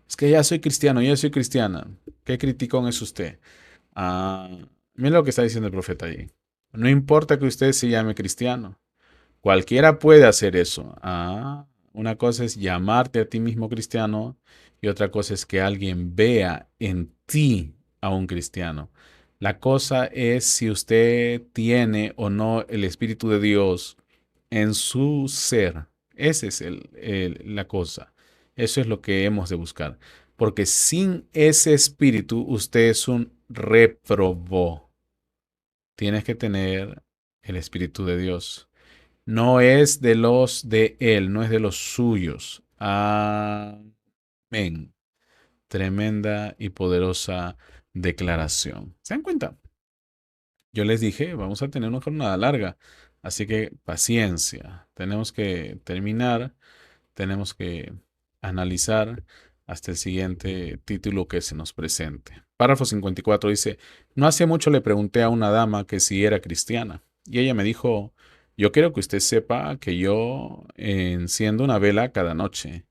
Es que ya soy cristiano, ya soy cristiana. ¿Qué criticón es usted? Ah, mira lo que está diciendo el profeta ahí. No importa que usted se llame cristiano. Cualquiera puede hacer eso. Ah, una cosa es llamarte a ti mismo cristiano y otra cosa es que alguien vea en ti a un cristiano. La cosa es si usted tiene o no el Espíritu de Dios en su ser. Esa es la cosa. Eso es lo que hemos de buscar. Porque sin ese Espíritu usted es un réprobo. Tienes que tener el Espíritu de Dios. No es de los de Él, no es de los suyos. Amén. Tremenda y poderosa declaración. ¿Se dan cuenta? Yo les dije, vamos a tener una jornada larga, así que paciencia. Tenemos que terminar, tenemos que analizar hasta el siguiente título que se nos presente. Párrafo 54 dice, no hace mucho le pregunté a una dama que si era cristiana y ella me dijo, yo quiero que usted sepa que yo enciendo una vela cada noche.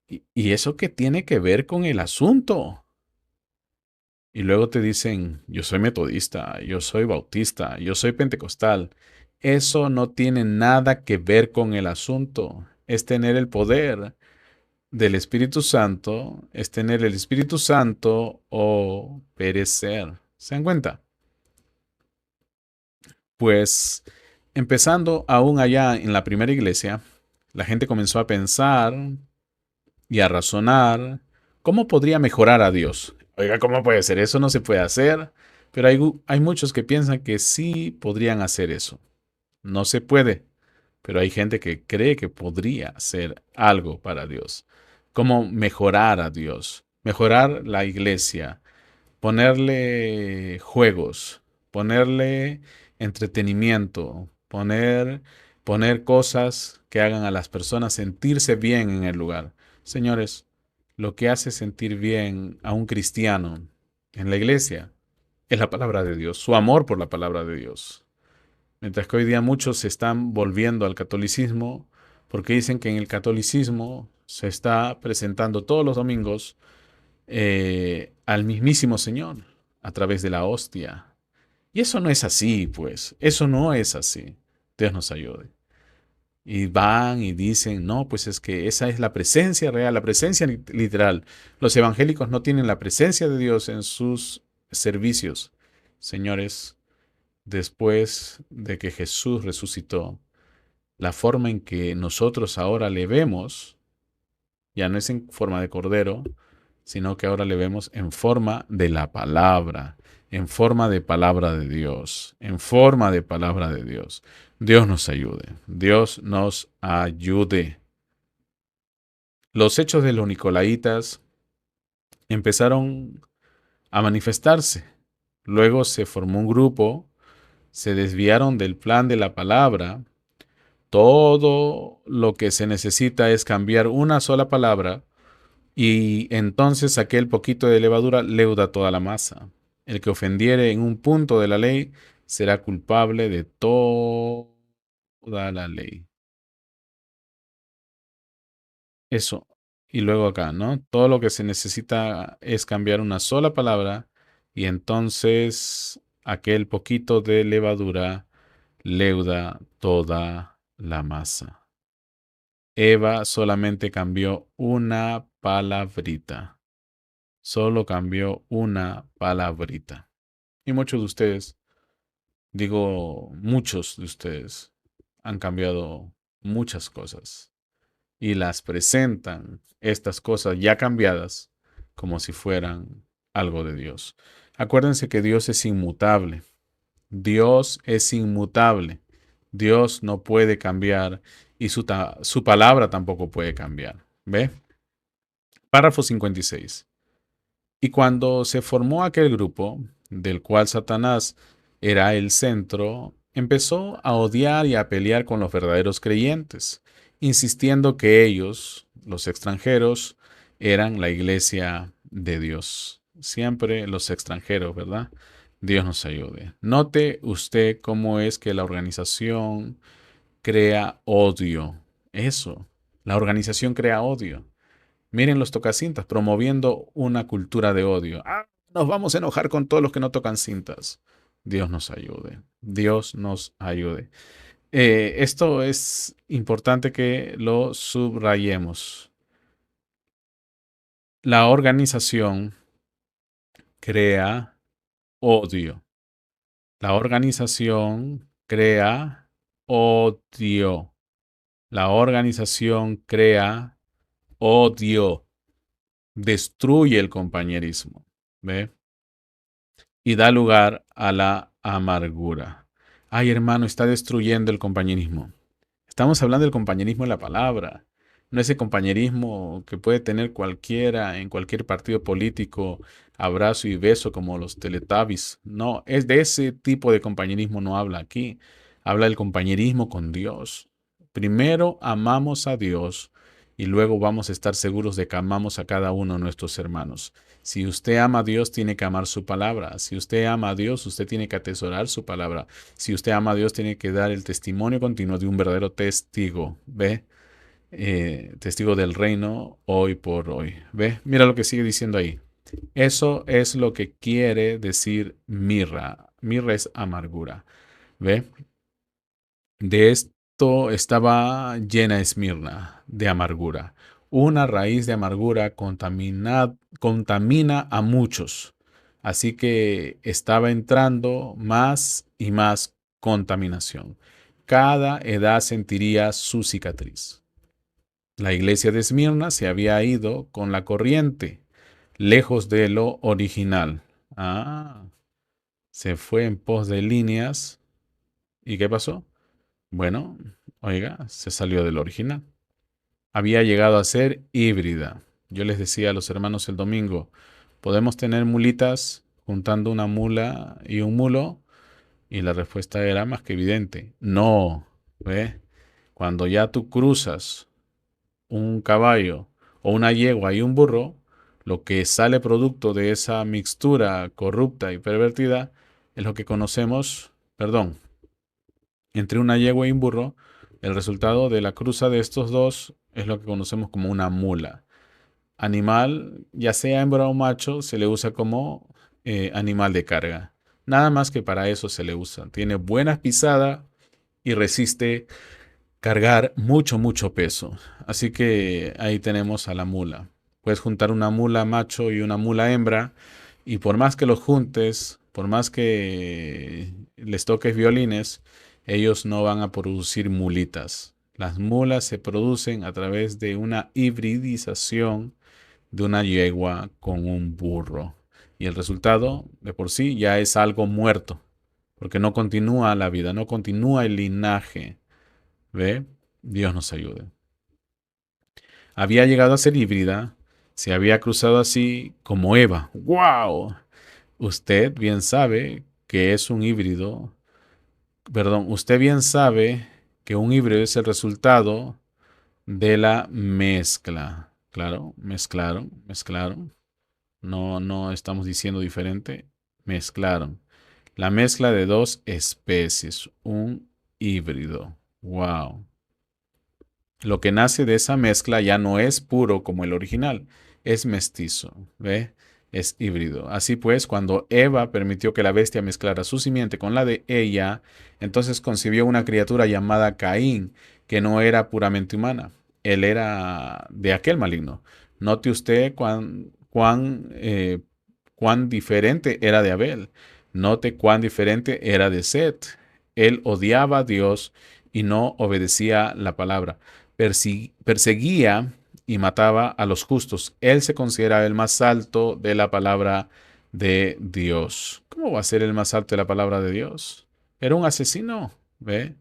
¿Y eso qué tiene que ver con el asunto? Y luego te dicen, yo soy metodista, yo soy bautista, yo soy pentecostal. Eso no tiene nada que ver con el asunto. Es tener el poder del Espíritu Santo, es tener el Espíritu Santo o perecer. ¿Se dan cuenta? Pues empezando aún allá en la primera iglesia, la gente comenzó a pensar y a razonar cómo podría mejorar a Dios. Oiga, ¿cómo puede ser? Eso no se puede hacer. Pero hay muchos que piensan que sí podrían hacer eso. No se puede, pero hay gente que cree que podría hacer algo para Dios. ¿Cómo mejorar a Dios? Mejorar la iglesia, ponerle juegos, ponerle entretenimiento, poner cosas que hagan a las personas sentirse bien en el lugar. Señores, lo que hace sentir bien a un cristiano en la iglesia es la palabra de Dios, su amor por la palabra de Dios. Mientras que hoy día muchos se están volviendo al catolicismo porque dicen que en el catolicismo se está presentando todos los domingos al mismísimo Señor a través de la hostia. Y eso no es así, pues. Eso no es así. Dios nos ayude. Y van y dicen, no, pues es que esa es la presencia real, la presencia literal. Los evangélicos no tienen la presencia de Dios en sus servicios. Señores, después de que Jesús resucitó, la forma en que nosotros ahora le vemos ya no es en forma de cordero, sino que ahora le vemos en forma de la palabra, en forma de palabra de Dios, en forma de palabra de Dios. Dios nos ayude, Dios nos ayude. Los hechos de los nicolaitas empezaron a manifestarse. Luego se formó un grupo, se desviaron del plan de la palabra. Todo lo que se necesita es cambiar una sola palabra. Y entonces aquel poquito de levadura leuda toda la masa. El que ofendiere en un punto de la ley será culpable de toda la ley. Eso. Y luego acá, ¿no? Todo lo que se necesita es cambiar una sola palabra y entonces aquel poquito de levadura leuda toda la masa. Eva solamente cambió una palabrita. Solo cambió una palabrita. Y muchos de ustedes, digo, muchos de ustedes han cambiado muchas cosas y las presentan, estas cosas ya cambiadas, como si fueran algo de Dios. Acuérdense que Dios es inmutable. Dios es inmutable. Dios no puede cambiar y su palabra tampoco puede cambiar. ¿Ve? Párrafo 56. Y cuando se formó aquel grupo, del cual Satanás era el centro, empezó a odiar y a pelear con los verdaderos creyentes, insistiendo que ellos, los extranjeros, eran la iglesia de Dios. Siempre los extranjeros, ¿verdad? Dios nos ayude. Note usted cómo es que la organización crea odio. Eso, la organización crea odio. Miren los tocacintas promoviendo una cultura de odio. Ah, nos vamos a enojar con todos los que no tocan cintas. Dios nos ayude. Dios nos ayude. Esto es importante que lo subrayemos. La organización crea odio. La organización crea odio. La organización crea odio. Destruye el compañerismo. ¿Ve? Y da lugar a la amargura. Ay, hermano, está destruyendo el compañerismo. Estamos hablando del compañerismo en la palabra, no ese compañerismo que puede tener cualquiera en cualquier partido político, abrazo y beso como los Teletubbies. No, es de ese tipo de compañerismo no habla aquí. Habla del compañerismo con Dios. Primero amamos a Dios y luego vamos a estar seguros de que amamos a cada uno de nuestros hermanos. Si usted ama a Dios, tiene que amar su palabra. Si usted ama a Dios, usted tiene que atesorar su palabra. Si usted ama a Dios, tiene que dar el testimonio continuo de un verdadero testigo. ¿Ve? Testigo del reino hoy por hoy. ¿Ve? Mira lo que sigue diciendo ahí. Eso es lo que quiere decir mirra. Mirra es amargura. ¿Ve? De esto estaba llena Esmirna, de amargura. Una raíz de amargura contamina a muchos. Así que estaba entrando más y más contaminación. Cada edad sentiría su cicatriz. La iglesia de Esmirna se había ido con la corriente, lejos de lo original. Ah, se fue en pos de líneas. ¿Y qué pasó? Bueno, oiga, se salió del original. Había llegado a ser híbrida. Yo les decía a los hermanos el domingo, ¿podemos tener mulitas juntando una mula y un mulo? Y la respuesta era más que evidente. No, ¿ve? Cuando ya tú cruzas un caballo o una yegua y un burro, lo que sale producto de esa mixtura corrupta y pervertida es lo que conocemos, perdón, entre una yegua y un burro, el resultado de la cruza de estos dos es lo que conocemos como una mula. Animal, ya sea hembra o macho, se le usa como animal de carga. Nada más que para eso se le usa. Tiene buena pisada y resiste cargar mucho, mucho peso. Así que ahí tenemos a la mula. Puedes juntar una mula macho y una mula hembra y por más que los juntes, por más que les toques violines, ellos no van a producir mulitas. Las mulas se producen a través de una hibridización de una yegua con un burro. Y el resultado de por sí ya es algo muerto, porque no continúa la vida, no continúa el linaje. ¿Ve? Dios nos ayude. Había llegado a ser híbrida, se había cruzado así como Eva. ¡Wow! Usted bien sabe que es un híbrido. Perdón, usted bien sabe que un híbrido es el resultado de la mezcla. Claro, mezclaron. No, no estamos diciendo diferente. Mezclaron. La mezcla de dos especies, un híbrido. Wow. Lo que nace de esa mezcla ya no es puro como el original, es mestizo, ¿ve? Es híbrido. Así pues, cuando Eva permitió que la bestia mezclara su simiente con la de ella, entonces concibió una criatura llamada Caín, que no era puramente humana. Él era de aquel maligno. Note usted cuán diferente era de Abel. Note cuán diferente era de Set. Él odiaba a Dios y no obedecía la palabra. Perseguía y mataba a los justos. Él se considera el más alto de la palabra de Dios. ¿Cómo va a ser el más alto de la palabra de Dios? Era un asesino, ¿ve?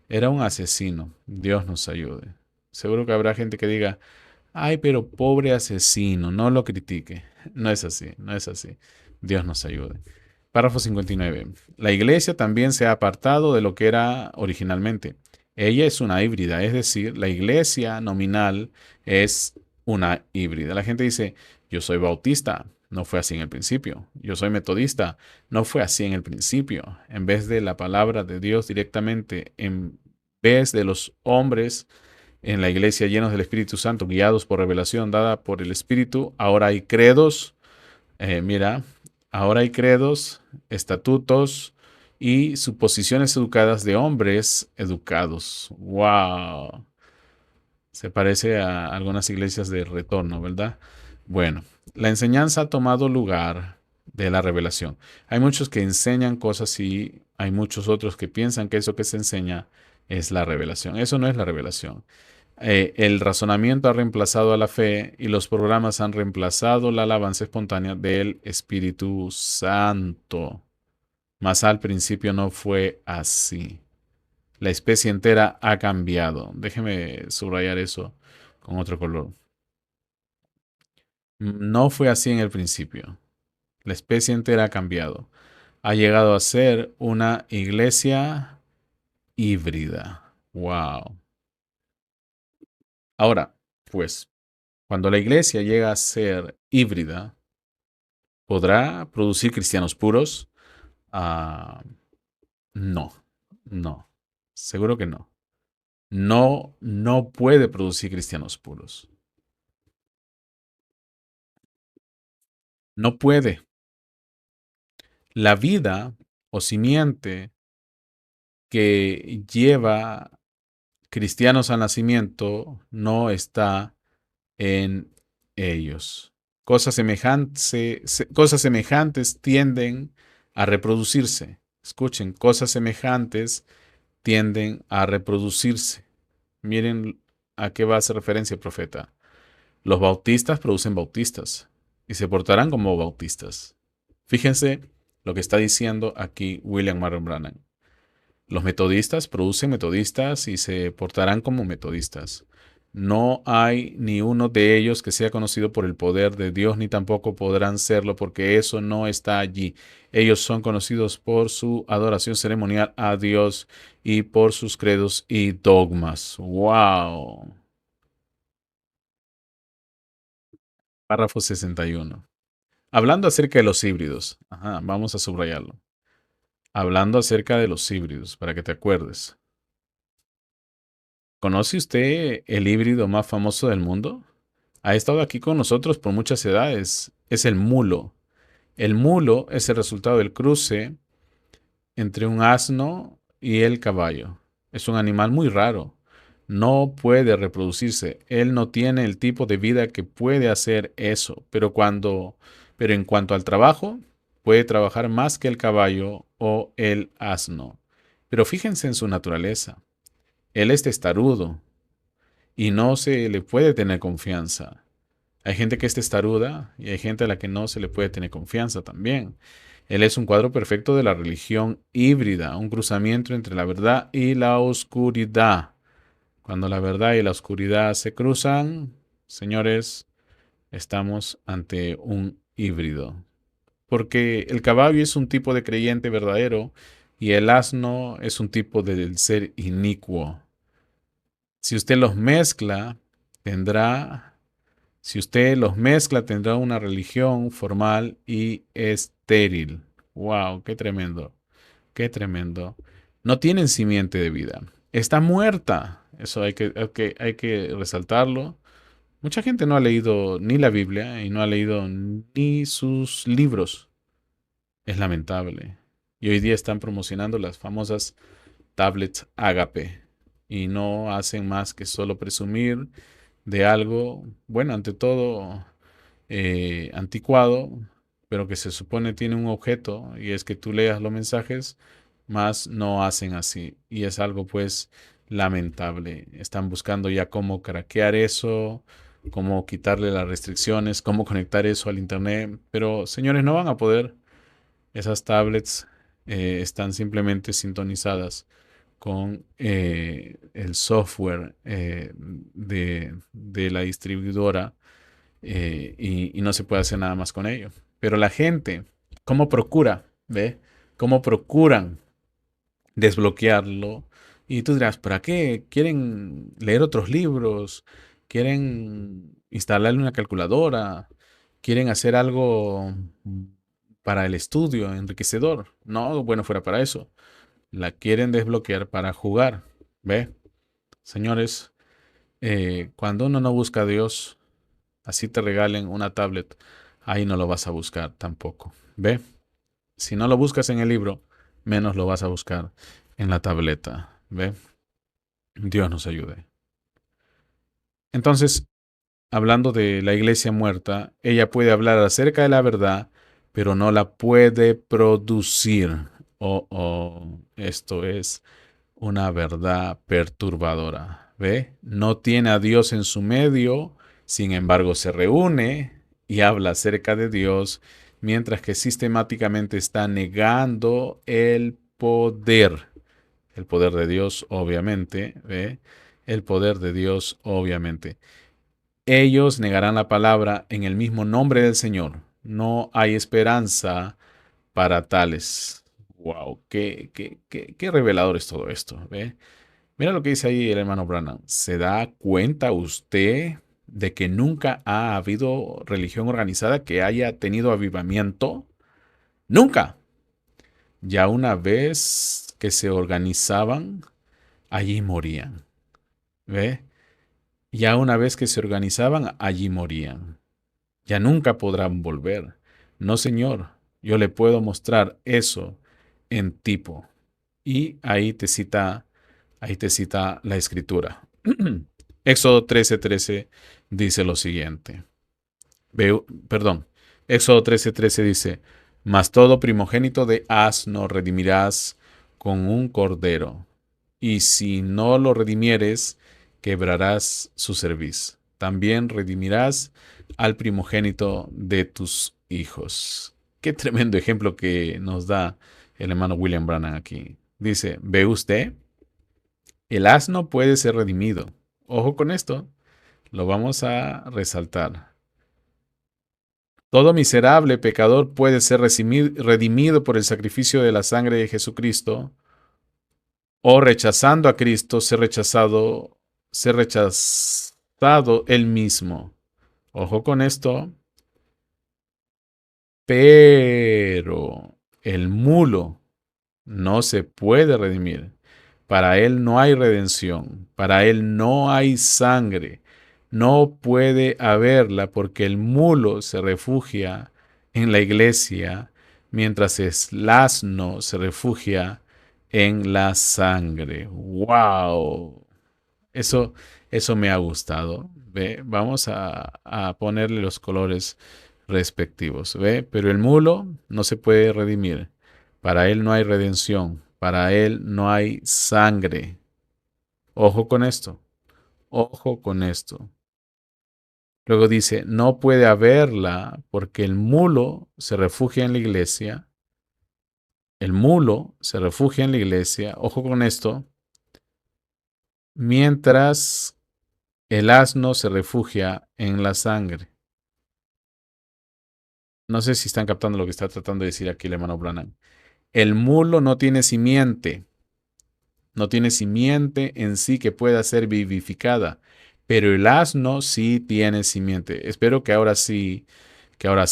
Era un asesino. Dios nos ayude. Seguro que habrá gente que diga, ay, pero pobre asesino, no lo critique. No es así, no es así. Dios nos ayude. Párrafo 59. La iglesia también se ha apartado de lo que era originalmente. Ella es una híbrida, es decir, la iglesia nominal es una híbrida. La gente dice, yo soy bautista, no fue así en el principio. Yo soy metodista, no fue así en el principio. En vez de la palabra de Dios directamente, en vez de los hombres en la iglesia llenos del Espíritu Santo, guiados por revelación dada por el Espíritu, ahora hay credos. Mira, ahora hay credos, estatutos y suposiciones educadas de hombres educados. ¡Wow! Se parece a algunas iglesias de retorno, ¿verdad? Bueno, la enseñanza ha tomado lugar de la revelación. Hay muchos que enseñan cosas y hay muchos otros que piensan que eso que se enseña es la revelación. Eso no es la revelación. El razonamiento ha reemplazado a la fe y los programas han reemplazado la alabanza espontánea del Espíritu Santo. Mas al principio no fue así. La especie entera ha cambiado. Déjeme subrayar eso con otro color. No fue así en el principio. La especie entera ha cambiado. Ha llegado a ser una iglesia híbrida. Wow. Ahora, pues, cuando la iglesia llega a ser híbrida, ¿podrá producir cristianos puros? Ah, no, no. Seguro que no. No, no puede producir cristianos puros. No puede. La vida o simiente que lleva cristianos al nacimiento no está en ellos. Cosas semejantes tienden a reproducirse. Escuchen, cosas semejantes tienden a reproducirse. Miren a qué va a hacer referencia el profeta. Los bautistas producen bautistas y se portarán como bautistas. Fíjense lo que está diciendo aquí William Marion Branham. Los metodistas producen metodistas y se portarán como metodistas. No hay ni uno de ellos que sea conocido por el poder de Dios, ni tampoco podrán serlo, porque eso no está allí. Ellos son conocidos por su adoración ceremonial a Dios y por sus credos y dogmas. ¡Wow! Párrafo 61. Hablando acerca de los híbridos. Ajá, vamos a subrayarlo. Hablando acerca de los híbridos, para que te acuerdes. ¿Conoce usted el híbrido más famoso del mundo? Ha estado aquí con nosotros por muchas edades. Es el mulo. El mulo es el resultado del cruce entre un asno y el caballo. Es un animal muy raro. No puede reproducirse. Él no tiene el tipo de vida que puede hacer eso. Pero en cuanto al trabajo, puede trabajar más que el caballo o el asno. Pero fíjense en su naturaleza. Él es testarudo y no se le puede tener confianza. Hay gente que es testaruda y hay gente a la que no se le puede tener confianza también. Él es un cuadro perfecto de la religión híbrida, un cruzamiento entre la verdad y la oscuridad. Cuando la verdad y la oscuridad se cruzan, señores, estamos ante un híbrido. Porque el caballo es un tipo de creyente verdadero y el asno es un tipo del ser inicuo. Si usted los mezcla, tendrá Si usted los mezcla, tendrá una religión formal y estéril. ¡Wow! ¡Qué tremendo! ¡Qué tremendo! No tienen simiente de vida. Está muerta. Eso hay que resaltarlo. Mucha gente no ha leído ni la Biblia y no ha leído ni sus libros. Es lamentable. Y hoy día están promocionando las famosas tablets Agape y no hacen más que solo presumir de algo, bueno, ante todo anticuado, pero que se supone tiene un objeto y es que tú leas los mensajes, más no hacen así. Y es algo pues lamentable. Están buscando ya cómo craquear eso, cómo quitarle las restricciones, cómo conectar eso al internet, pero señores, no van a poder. Esas tablets están simplemente sintonizadas con el software de la distribuidora y no se puede hacer nada más con ello. Pero la gente, ¿cómo procura? ¿Ve? ¿Cómo procuran desbloquearlo? Y tú dirás, ¿para qué? ¿Quieren leer otros libros? ¿Quieren instalarle una calculadora? ¿Quieren hacer algo para el estudio enriquecedor? No, bueno, fuera para eso. La quieren desbloquear para jugar. ¿Ve? Señores, cuando uno no busca a Dios, así te regalen una tablet, ahí no lo vas a buscar tampoco. ¿Ve? Si no lo buscas en el libro, menos lo vas a buscar en la tableta. ¿Ve? Dios nos ayude. Entonces, hablando de la iglesia muerta, ella puede hablar acerca de la verdad, pero no la puede producir. Esto es una verdad perturbadora. ¿Ve? No tiene a Dios en su medio, sin embargo se reúne y habla acerca de Dios mientras que sistemáticamente está negando el poder de Dios, obviamente, ¿ve? El poder de Dios, obviamente. Ellos negarán la palabra en el mismo nombre del Señor. No hay esperanza para tales. Wow, qué revelador es todo esto, ¿ve? Mira lo que dice ahí el hermano Branham. ¿Se da cuenta usted de que nunca ha habido religión organizada que haya tenido avivamiento? Nunca. Ya una vez que se organizaban, allí morían. ¿Ve? Ya una vez que se organizaban, allí morían. Ya nunca podrán volver. No, señor. Yo le puedo mostrar eso en tipo. Y ahí te cita la escritura. Éxodo 13:13 dice lo siguiente. Perdón. Éxodo 13:13 dice, mas todo primogénito de asno redimirás con un cordero, y si no lo redimieres, quebrarás su cerviz. También redimirás al primogénito de tus hijos. Qué tremendo ejemplo que nos da el hermano William Branham aquí. Dice, ¿ve usted? El asno puede ser redimido. Ojo con esto, lo vamos a resaltar. Todo miserable pecador puede ser redimido por el sacrificio de la sangre de Jesucristo, o rechazando a Cristo, ser rechazado él mismo. Ojo con esto. Pero el mulo no se puede redimir. Para él no hay redención, para él no hay sangre, no puede haberla porque el mulo se refugia en la iglesia, mientras el asno se refugia en la sangre. ¡Wow! Eso, eso me ha gustado. ¿Ve? Vamos a ponerle los colores respectivos. ¿Ve? Pero el mulo no se puede redimir. Para él no hay redención. Para él no hay sangre. Ojo con esto. Ojo con esto. Luego dice, no puede haberla porque el mulo se refugia en la iglesia. El mulo se refugia en la iglesia. Ojo con esto. Mientras el asno se refugia en la sangre. No sé si están captando lo que está tratando de decir aquí el hermano Branham. El mulo no tiene simiente en sí que pueda ser vivificada, pero el asno sí tiene simiente. Espero que ahora sí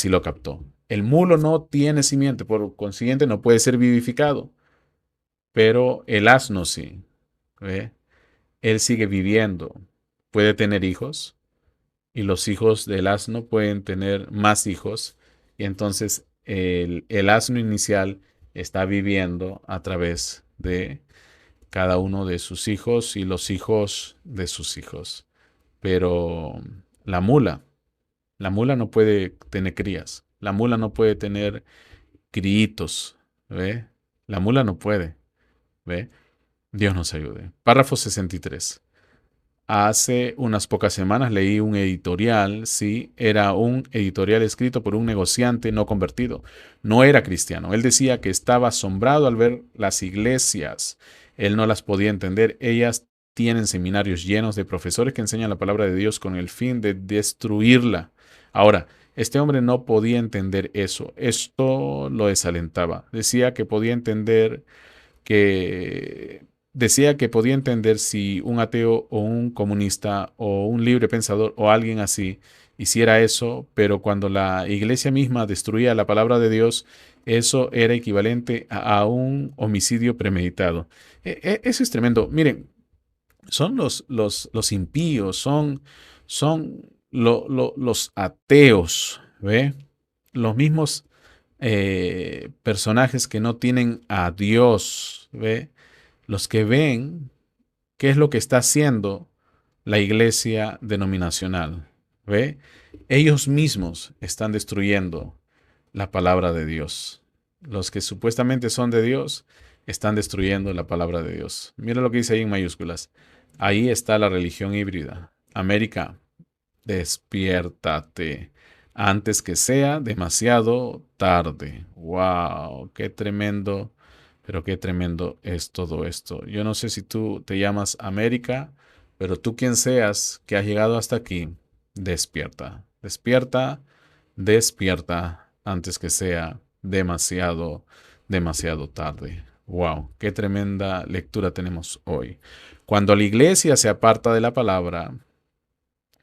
lo captó. El mulo no tiene simiente, por consiguiente no puede ser vivificado, pero el asno sí. ¿Ve? Él sigue viviendo, puede tener hijos, y los hijos del asno pueden tener más hijos, y entonces el asno inicial está viviendo a través de cada uno de sus hijos y los hijos de sus hijos. Pero la mula, la mula no puede tener crías, la mula no puede tener críitos, ¿ve? La mula no puede, ¿ve? Dios nos ayude. Párrafo 63. Hace unas pocas semanas leí un editorial, sí, era un editorial escrito por un negociante no convertido. No era cristiano. Él decía que estaba asombrado al ver las iglesias. Él no las podía entender. Ellas tienen seminarios llenos de profesores que enseñan la palabra de Dios con el fin de destruirla. Ahora, este hombre no podía entender eso. Esto lo desalentaba. Decía que podía entender si un ateo o un comunista o un libre pensador o alguien así hiciera eso, pero cuando la iglesia misma destruía la palabra de Dios, eso era equivalente a un homicidio premeditado. Eso es tremendo. Miren, son los impíos, son los ateos, ¿ve? Los mismos personajes que no tienen a Dios, ¿ve? Los que ven qué es lo que está haciendo la iglesia denominacional. ¿Ve? Ellos mismos están destruyendo la palabra de Dios. Los que supuestamente son de Dios están destruyendo la palabra de Dios. Mira lo que dice ahí en mayúsculas. Ahí está la religión híbrida. América, despiértate. antes que sea demasiado tarde. ¡Wow! ¡Qué tremendo! Pero qué tremendo es todo esto. Yo no sé si tú te llamas América, pero tú quien seas que has llegado hasta aquí, despierta. Despierta, despierta antes que sea demasiado, demasiado tarde. ¡Wow! ¡Qué tremenda lectura tenemos hoy! Cuando la iglesia se aparta de la palabra,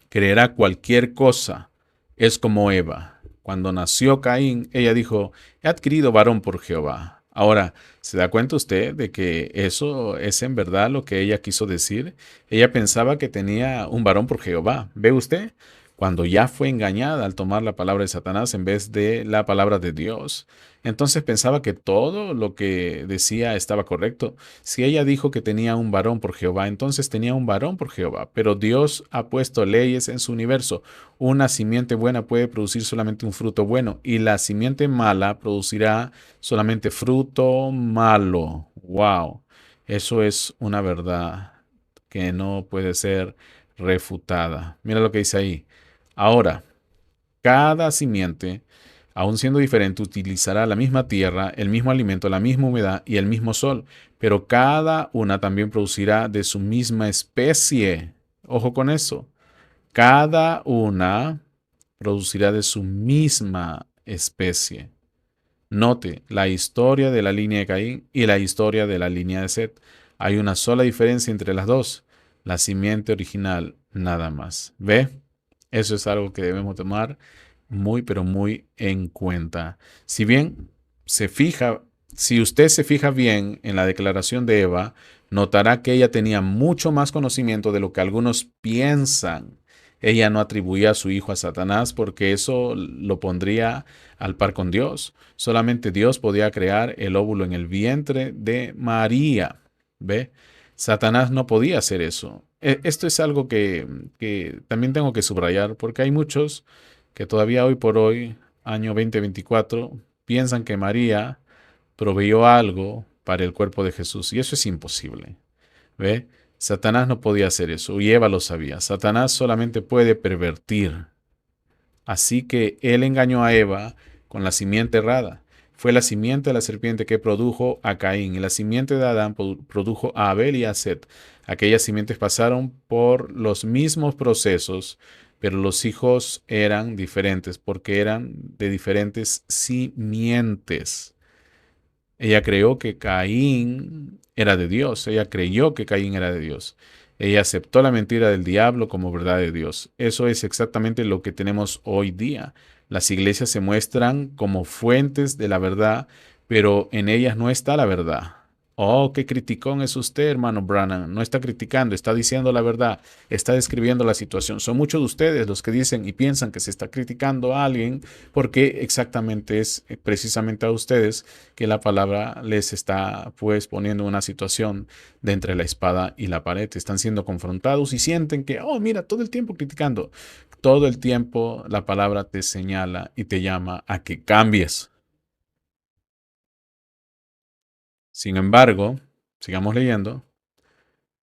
creerá cualquier cosa. Es como Eva. Cuando nació Caín, ella dijo, he adquirido varón por Jehová. Ahora, ¿se da cuenta usted de que eso es en verdad lo que ella quiso decir? Ella pensaba que tenía un varón por Jehová. ¿Ve usted? Cuando ya fue engañada al tomar la palabra de Satanás en vez de la palabra de Dios. Entonces pensaba que todo lo que decía estaba correcto. Si ella dijo que tenía un varón por Jehová, entonces tenía un varón por Jehová. Pero Dios ha puesto leyes en su universo. Una simiente buena puede producir solamente un fruto bueno y la simiente mala producirá solamente fruto malo. Wow. Eso es una verdad que no puede ser refutada. Mira lo que dice ahí. Ahora, cada simiente, aun siendo diferente, utilizará la misma tierra, el mismo alimento, la misma humedad y el mismo sol, pero cada una también producirá de su misma especie. Ojo con eso. Cada una producirá de su misma especie. Note la historia de la línea de Caín y la historia de la línea de Set. Hay una sola diferencia entre las dos, la simiente original, nada más. ¿Ve? Eso es algo que debemos tomar muy, pero muy en cuenta. Si bien se fija, si usted se fija bien en la declaración de Eva, notará que ella tenía mucho más conocimiento de lo que algunos piensan. Ella no atribuía a su hijo a Satanás porque eso lo pondría al par con Dios. Solamente Dios podía crear el óvulo en el vientre de María. ¿Ve? Satanás no podía hacer eso. Esto es algo que también tengo que subrayar porque hay muchos que todavía hoy por hoy, año 2024, piensan que María proveyó algo para el cuerpo de Jesús y eso es imposible. ¿Ve? Satanás no podía hacer eso y Eva lo sabía. Satanás solamente puede pervertir. Así que él engañó a Eva con la simiente errada. Fue la simiente de la serpiente que produjo a Caín y la simiente de Adán produjo a Abel y a Set. Aquellas simientes pasaron por los mismos procesos, pero los hijos eran diferentes porque eran de diferentes simientes. Ella creyó que Caín era de Dios. Ella creyó que Caín era de Dios. Ella aceptó la mentira del diablo como verdad de Dios. Eso es exactamente lo que tenemos hoy día. Las iglesias se muestran como fuentes de la verdad, pero en ellas no está la verdad. Oh, qué criticón es usted, hermano Branham. No está criticando, está diciendo la verdad, está describiendo la situación. Son muchos de ustedes los que dicen y piensan que se está criticando a alguien porque exactamente es precisamente a ustedes que la palabra les está pues poniendo una situación de entre la espada y la pared. Están siendo confrontados y sienten que, oh, mira, todo el tiempo criticando. Todo el tiempo la palabra te señala y te llama a que cambies. Sin embargo, sigamos leyendo,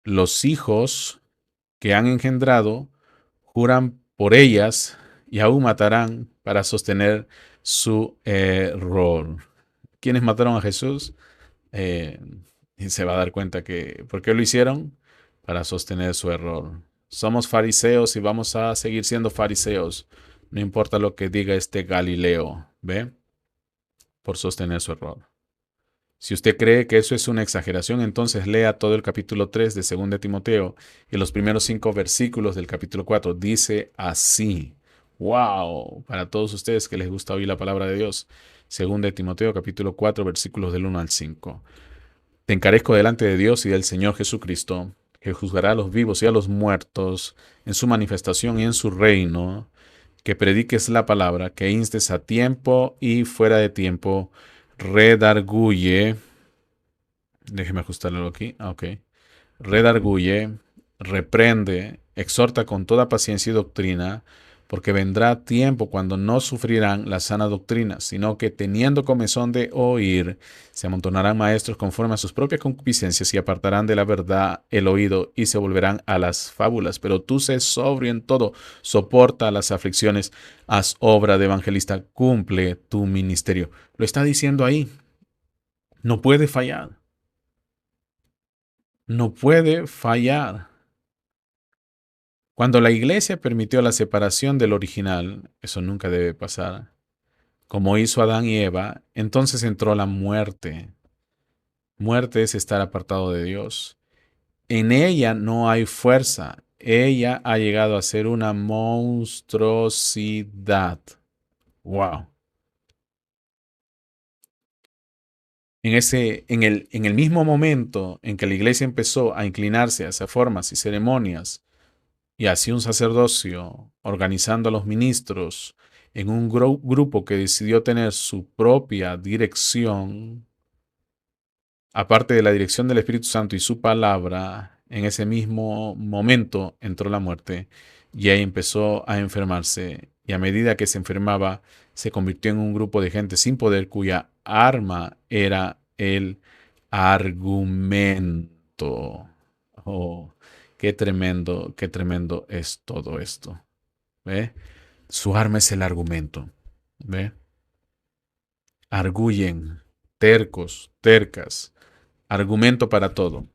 los hijos que han engendrado juran por ellas y aún matarán para sostener su error. ¿Quiénes mataron a Jesús? eh, y se va a dar cuenta que, ¿por qué lo hicieron? Para sostener su error. Somos fariseos y vamos a seguir siendo fariseos. No importa lo que diga este Galileo, ¿ve? Por sostener su error. Si usted cree que eso es una exageración, entonces lea todo el capítulo 3 de 2 de Timoteo y los primeros 5 versículos del capítulo 4. Dice así. ¡Wow! Para todos ustedes que les gusta oír la palabra de Dios. 2 de Timoteo capítulo 4 versículos del 1 al 5. Te encarezco delante de Dios y del Señor Jesucristo, que juzgará a los vivos y a los muertos en su manifestación y en su reino, que prediques la palabra, que instes a tiempo y fuera de tiempo, redarguye, déjeme ajustarlo aquí, ok, redarguye, reprende, exhorta con toda paciencia y doctrina, porque vendrá tiempo cuando no sufrirán la sana doctrina, sino que teniendo comezón de oír, se amontonarán maestros conforme a sus propias concupiscencias y apartarán de la verdad el oído y se volverán a las fábulas. Pero tú sé sobrio en todo, soporta las aflicciones, haz obra de evangelista, cumple tu ministerio. Lo está diciendo ahí. No puede fallar. No puede fallar. Cuando la iglesia permitió la separación del original, eso nunca debe pasar, como hizo Adán y Eva, entonces entró la muerte. Muerte es estar apartado de Dios. En ella no hay fuerza. Ella ha llegado a ser una monstruosidad. Wow. En el mismo momento en que la iglesia empezó a inclinarse hacia formas y ceremonias y hacia un sacerdocio, organizando a los ministros en un grupo que decidió tener su propia dirección, aparte de la dirección del Espíritu Santo y su palabra, en ese mismo momento entró la muerte y ahí empezó a enfermarse. Y a medida que se enfermaba, se convirtió en un grupo de gente sin poder cuya arma era el argumento. Oh, qué tremendo es todo esto. ¿Ve? Su arma es el argumento. ¿Ve? Arguyen, tercos, tercas. Argumento para todo.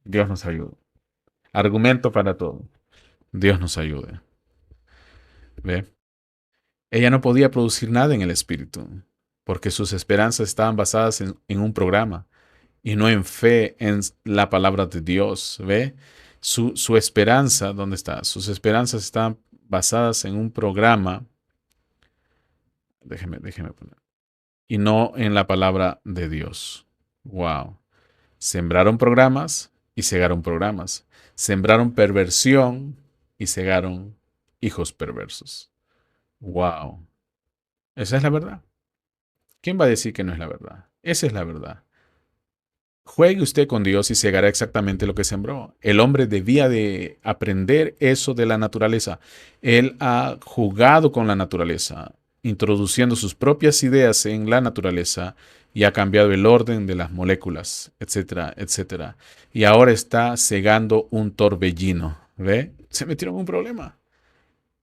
Dios nos ayude. Argumento para todo. Dios nos ayude. ¿Ve? Ella no podía producir nada en el espíritu, porque sus esperanzas estaban basadas en un programa y no en fe en la palabra de Dios. ¿Ve? Su esperanza, ¿dónde está? Sus esperanzas estaban basadas en un programa. Déjeme poner. Y no en la palabra de Dios. Wow. Sembraron programas y cegaron programas. Sembraron perversión y cegaron hijos perversos. Wow. Esa es la verdad. ¿Quién va a decir que no es la verdad? Esa es la verdad. Juegue usted con Dios y cegará exactamente lo que sembró. El hombre debía de aprender eso de la naturaleza. Él ha jugado con la naturaleza, introduciendo sus propias ideas en la naturaleza y ha cambiado el orden de las moléculas, etcétera, etcétera. Y ahora está cegando un torbellino. ¿Ve? Se metieron en un problema.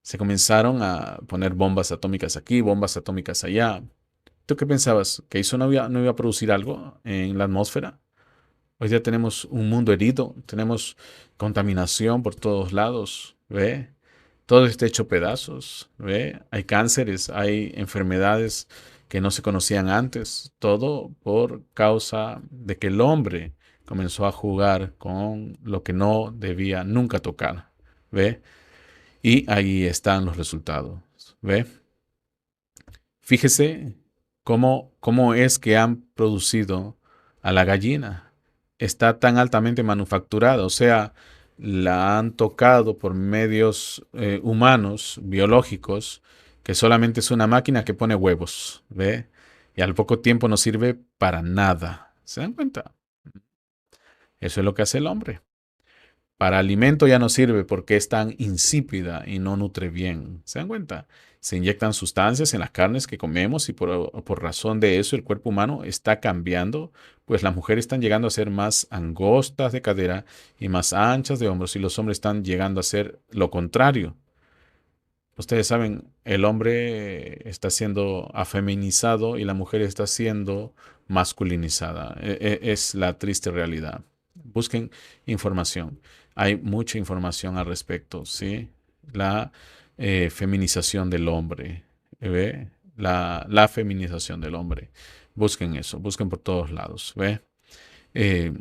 Se comenzaron a poner bombas atómicas aquí, bombas atómicas allá. ¿Tú qué pensabas? ¿Que eso no iba a producir algo en la atmósfera? Hoy día tenemos un mundo herido, tenemos contaminación por todos lados, ¿ve? Todo está hecho pedazos, ¿ve? Hay cánceres, hay enfermedades que no se conocían antes, todo por causa de que el hombre comenzó a jugar con lo que no debía nunca tocar, ¿ve? Y ahí están los resultados, ¿ve? Fíjese cómo es que han producido a la gallina. Está tan altamente manufacturada, o sea, la han tocado por medios humanos, biológicos, que solamente es una máquina que pone huevos, ¿ve? Y al poco tiempo no sirve para nada. ¿Se dan cuenta? Eso es lo que hace el hombre. Para alimento ya no sirve porque es tan insípida y no nutre bien. ¿Se dan cuenta? Se inyectan sustancias en las carnes que comemos y por razón de eso el cuerpo humano está cambiando, pues las mujeres están llegando a ser más angostas de cadera y más anchas de hombros y los hombres están llegando a ser lo contrario. Ustedes saben, el hombre está siendo afeminizado y la mujer está siendo masculinizada. Es la triste realidad. Busquen información. Hay mucha información al respecto, ¿sí? La feminización del hombre, ¿ve? La feminización del hombre. Busquen eso, busquen por todos lados, ¿ve? Eh,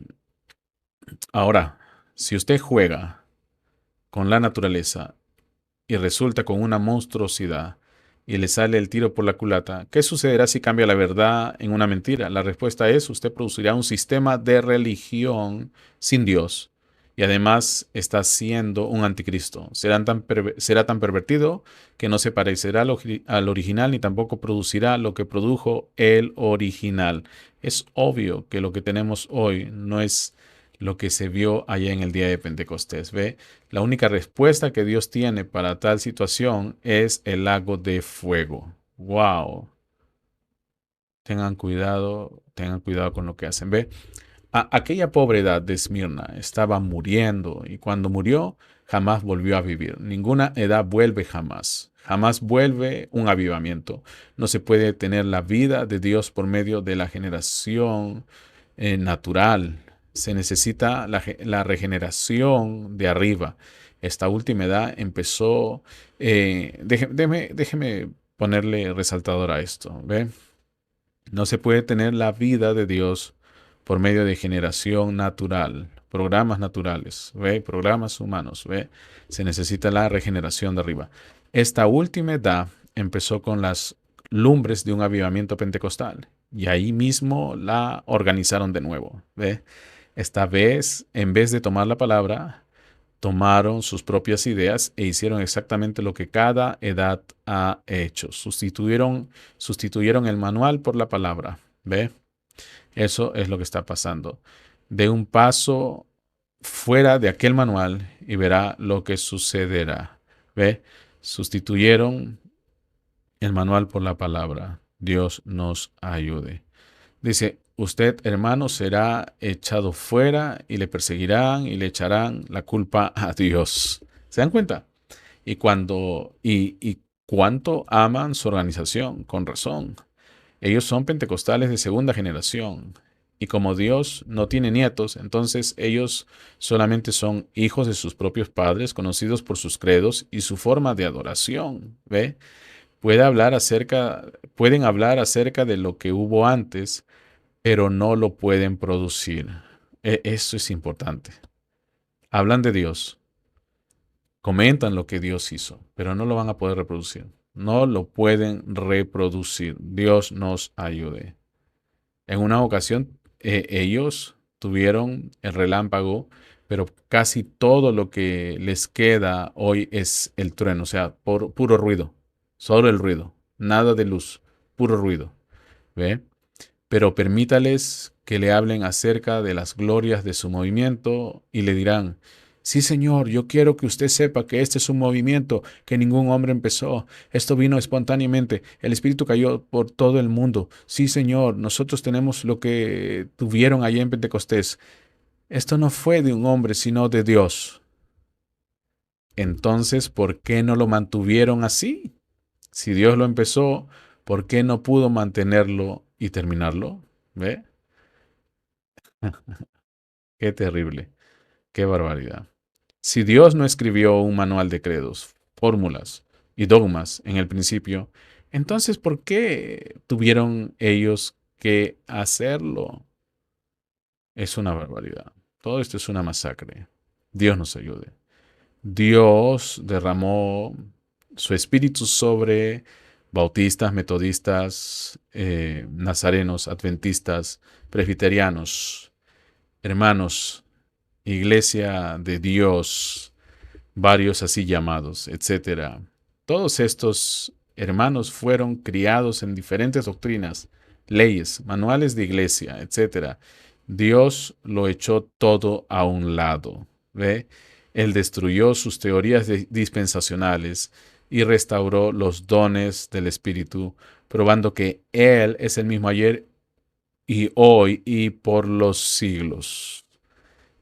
ahora, si usted juega con la naturaleza y resulta con una monstruosidad y le sale el tiro por la culata, ¿qué sucederá si cambia la verdad en una mentira? La respuesta es, usted producirá un sistema de religión sin Dios y además está siendo un anticristo. Será tan pervertido que no se parecerá al original ni tampoco producirá lo que produjo el original. Es obvio que lo que tenemos hoy no es lo que se vio allá en el día de Pentecostés. ¿Ve? La única respuesta que Dios tiene para tal situación es el lago de fuego. ¡Wow! Tengan cuidado con lo que hacen. ¿Ve? Aquella pobre edad de Esmirna estaba muriendo y cuando murió jamás volvió a vivir. Ninguna edad vuelve jamás. Jamás vuelve un avivamiento. No se puede tener la vida de Dios por medio de la generación natural. Se necesita la regeneración de arriba. Esta última edad empezó. Déjeme ponerle resaltador a esto. ¿Ve? No se puede tener la vida de Dios por medio de generación natural, programas naturales, ¿ve? Programas humanos, ¿ve? Se necesita la regeneración de arriba. Esta última edad empezó con las lumbres de un avivamiento pentecostal y ahí mismo la organizaron de nuevo, ¿ve? Esta vez, en vez de tomar la palabra, tomaron sus propias ideas e hicieron exactamente lo que cada edad ha hecho. Sustituyeron el manual por la palabra. ¿Ve? Eso es lo que está pasando. De un paso fuera de aquel manual y verá lo que sucederá. ¿Ve? Sustituyeron el manual por la palabra. Dios nos ayude. Dice, usted, hermano, será echado fuera y le perseguirán y le echarán la culpa a Dios. ¿Se dan cuenta? Y cuánto aman su organización, con razón. Ellos son pentecostales de segunda generación. Y como Dios no tiene nietos, entonces ellos solamente son hijos de sus propios padres, conocidos por sus credos y su forma de adoración. ¿Ve? Pueden hablar acerca de lo que hubo antes, pero no lo pueden producir. Eso es importante. Hablan de Dios, comentan lo que Dios hizo, pero no lo van a poder reproducir. No lo pueden reproducir. Dios nos ayude. En una ocasión, ellos tuvieron el relámpago, pero casi todo lo que les queda hoy es el trueno, o sea, puro ruido, solo el ruido, nada de luz, puro ruido. ¿Ve? Pero permítales que le hablen acerca de las glorias de su movimiento y le dirán, sí Señor, yo quiero que usted sepa que este es un movimiento que ningún hombre empezó, esto vino espontáneamente, el Espíritu cayó por todo el mundo, sí Señor, nosotros tenemos lo que tuvieron allá en Pentecostés, esto no fue de un hombre, sino de Dios. Entonces, ¿por qué no lo mantuvieron así? Si Dios lo empezó, ¿por qué no pudo mantenerlo y terminarlo? ¿Ve? Qué terrible, qué barbaridad. Si Dios no escribió un manual de credos, fórmulas y dogmas en el principio, entonces ¿por qué tuvieron ellos que hacerlo? Es una barbaridad. Todo esto es una masacre. Dios nos ayude. Dios derramó su espíritu sobre bautistas, metodistas, nazarenos, adventistas, presbiterianos, hermanos, iglesia de Dios, varios así llamados, etcétera. Todos estos hermanos fueron criados en diferentes doctrinas, leyes, manuales de iglesia, etcétera. Dios lo echó todo a un lado. ¿Ve? Él destruyó sus teorías dispensacionales y restauró los dones del Espíritu, probando que Él es el mismo ayer y hoy y por los siglos.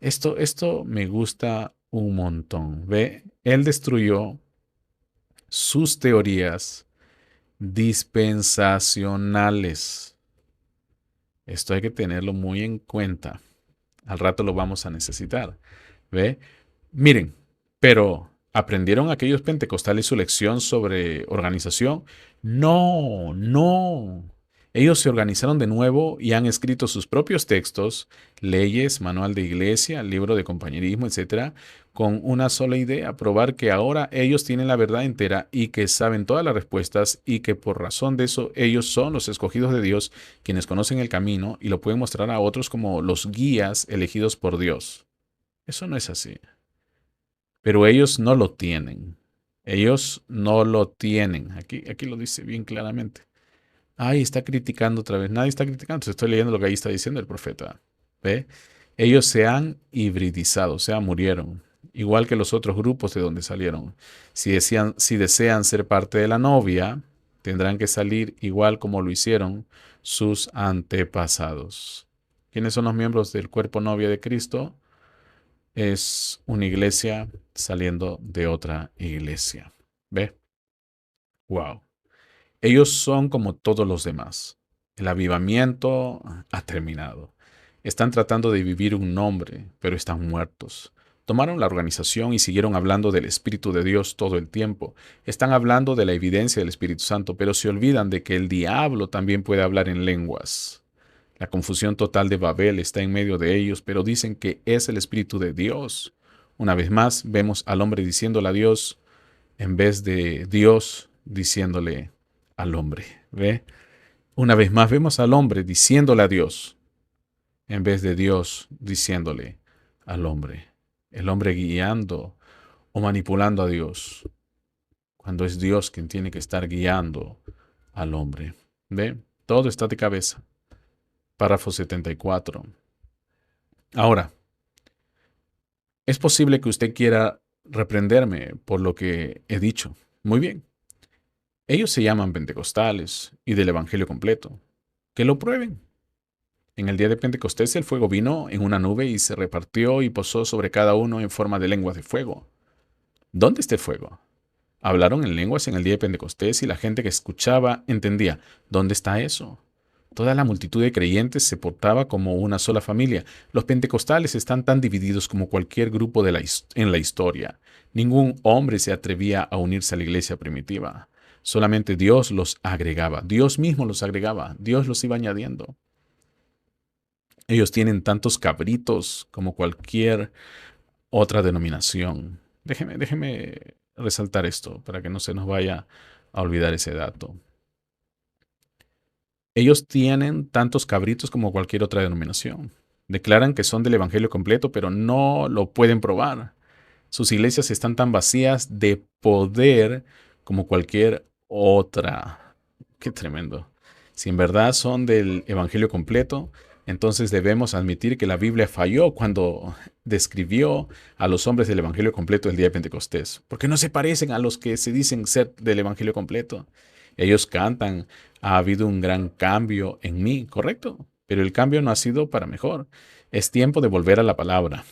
Esto me gusta un montón. ¿Ve? Él destruyó sus teorías dispensacionales. Esto hay que tenerlo muy en cuenta. Al rato lo vamos a necesitar. ¿Ve? Miren, pero ¿aprendieron aquellos pentecostales su lección sobre organización? No, no. Ellos se organizaron de nuevo y han escrito sus propios textos, leyes, manual de iglesia, libro de compañerismo, etcétera, con una sola idea, probar que ahora ellos tienen la verdad entera y que saben todas las respuestas y que por razón de eso ellos son los escogidos de Dios, quienes conocen el camino y lo pueden mostrar a otros como los guías elegidos por Dios. Eso no es así. Pero ellos no lo tienen. Ellos no lo tienen. Aquí lo dice bien claramente. Ay, está criticando otra vez. Nadie está criticando. Estoy leyendo lo que ahí está diciendo el profeta. ¿Ve? Ellos se han hibridizado, o sea, murieron, igual que los otros grupos de donde salieron. Si desean ser parte de la novia, tendrán que salir igual como lo hicieron sus antepasados. ¿Quiénes son los miembros del cuerpo novia de Cristo? Es una iglesia saliendo de otra iglesia. ¿Ve? Wow. Ellos son como todos los demás. El avivamiento ha terminado. Están tratando de vivir un nombre, pero están muertos. Tomaron la organización y siguieron hablando del Espíritu de Dios todo el tiempo. Están hablando de la evidencia del Espíritu Santo, pero se olvidan de que el diablo también puede hablar en lenguas. La confusión total de Babel está en medio de ellos, pero dicen que es el Espíritu de Dios. Una vez más, vemos al hombre diciéndole a Dios en vez de Dios diciéndole al hombre. ¿Ve? Una vez más, vemos al hombre diciéndole a Dios en vez de Dios diciéndole al hombre. El hombre guiando o manipulando a Dios, cuando es Dios quien tiene que estar guiando al hombre. ¿Ve? Todo está de cabeza. Párrafo 74. Ahora, es posible que usted quiera reprenderme por lo que he dicho. Muy bien. Ellos se llaman pentecostales y del Evangelio completo. Que lo prueben. En el día de Pentecostés el fuego vino en una nube y se repartió y posó sobre cada uno en forma de lenguas de fuego. ¿Dónde está el fuego? Hablaron en lenguas en el día de Pentecostés y la gente que escuchaba entendía. ¿Dónde está eso? Toda la multitud de creyentes se portaba como una sola familia. Los pentecostales están tan divididos como cualquier grupo en la historia. Ningún hombre se atrevía a unirse a la iglesia primitiva. Solamente Dios los agregaba. Dios mismo los agregaba. Dios los iba añadiendo. Ellos tienen tantos cabritos como cualquier otra denominación. Déjeme resaltar esto para que no se nos vaya a olvidar ese dato. Ellos tienen tantos cabritos como cualquier otra denominación. Declaran que son del Evangelio completo, pero no lo pueden probar. Sus iglesias están tan vacías de poder como cualquier otra. Qué tremendo. Si en verdad son del Evangelio completo, entonces debemos admitir que la Biblia falló cuando describió a los hombres del Evangelio completo el día de Pentecostés, porque no se parecen a los que se dicen ser del Evangelio completo. Ellos cantan, ha habido un gran cambio en mí, ¿correcto? Pero el cambio no ha sido para mejor. Es tiempo de volver a la palabra,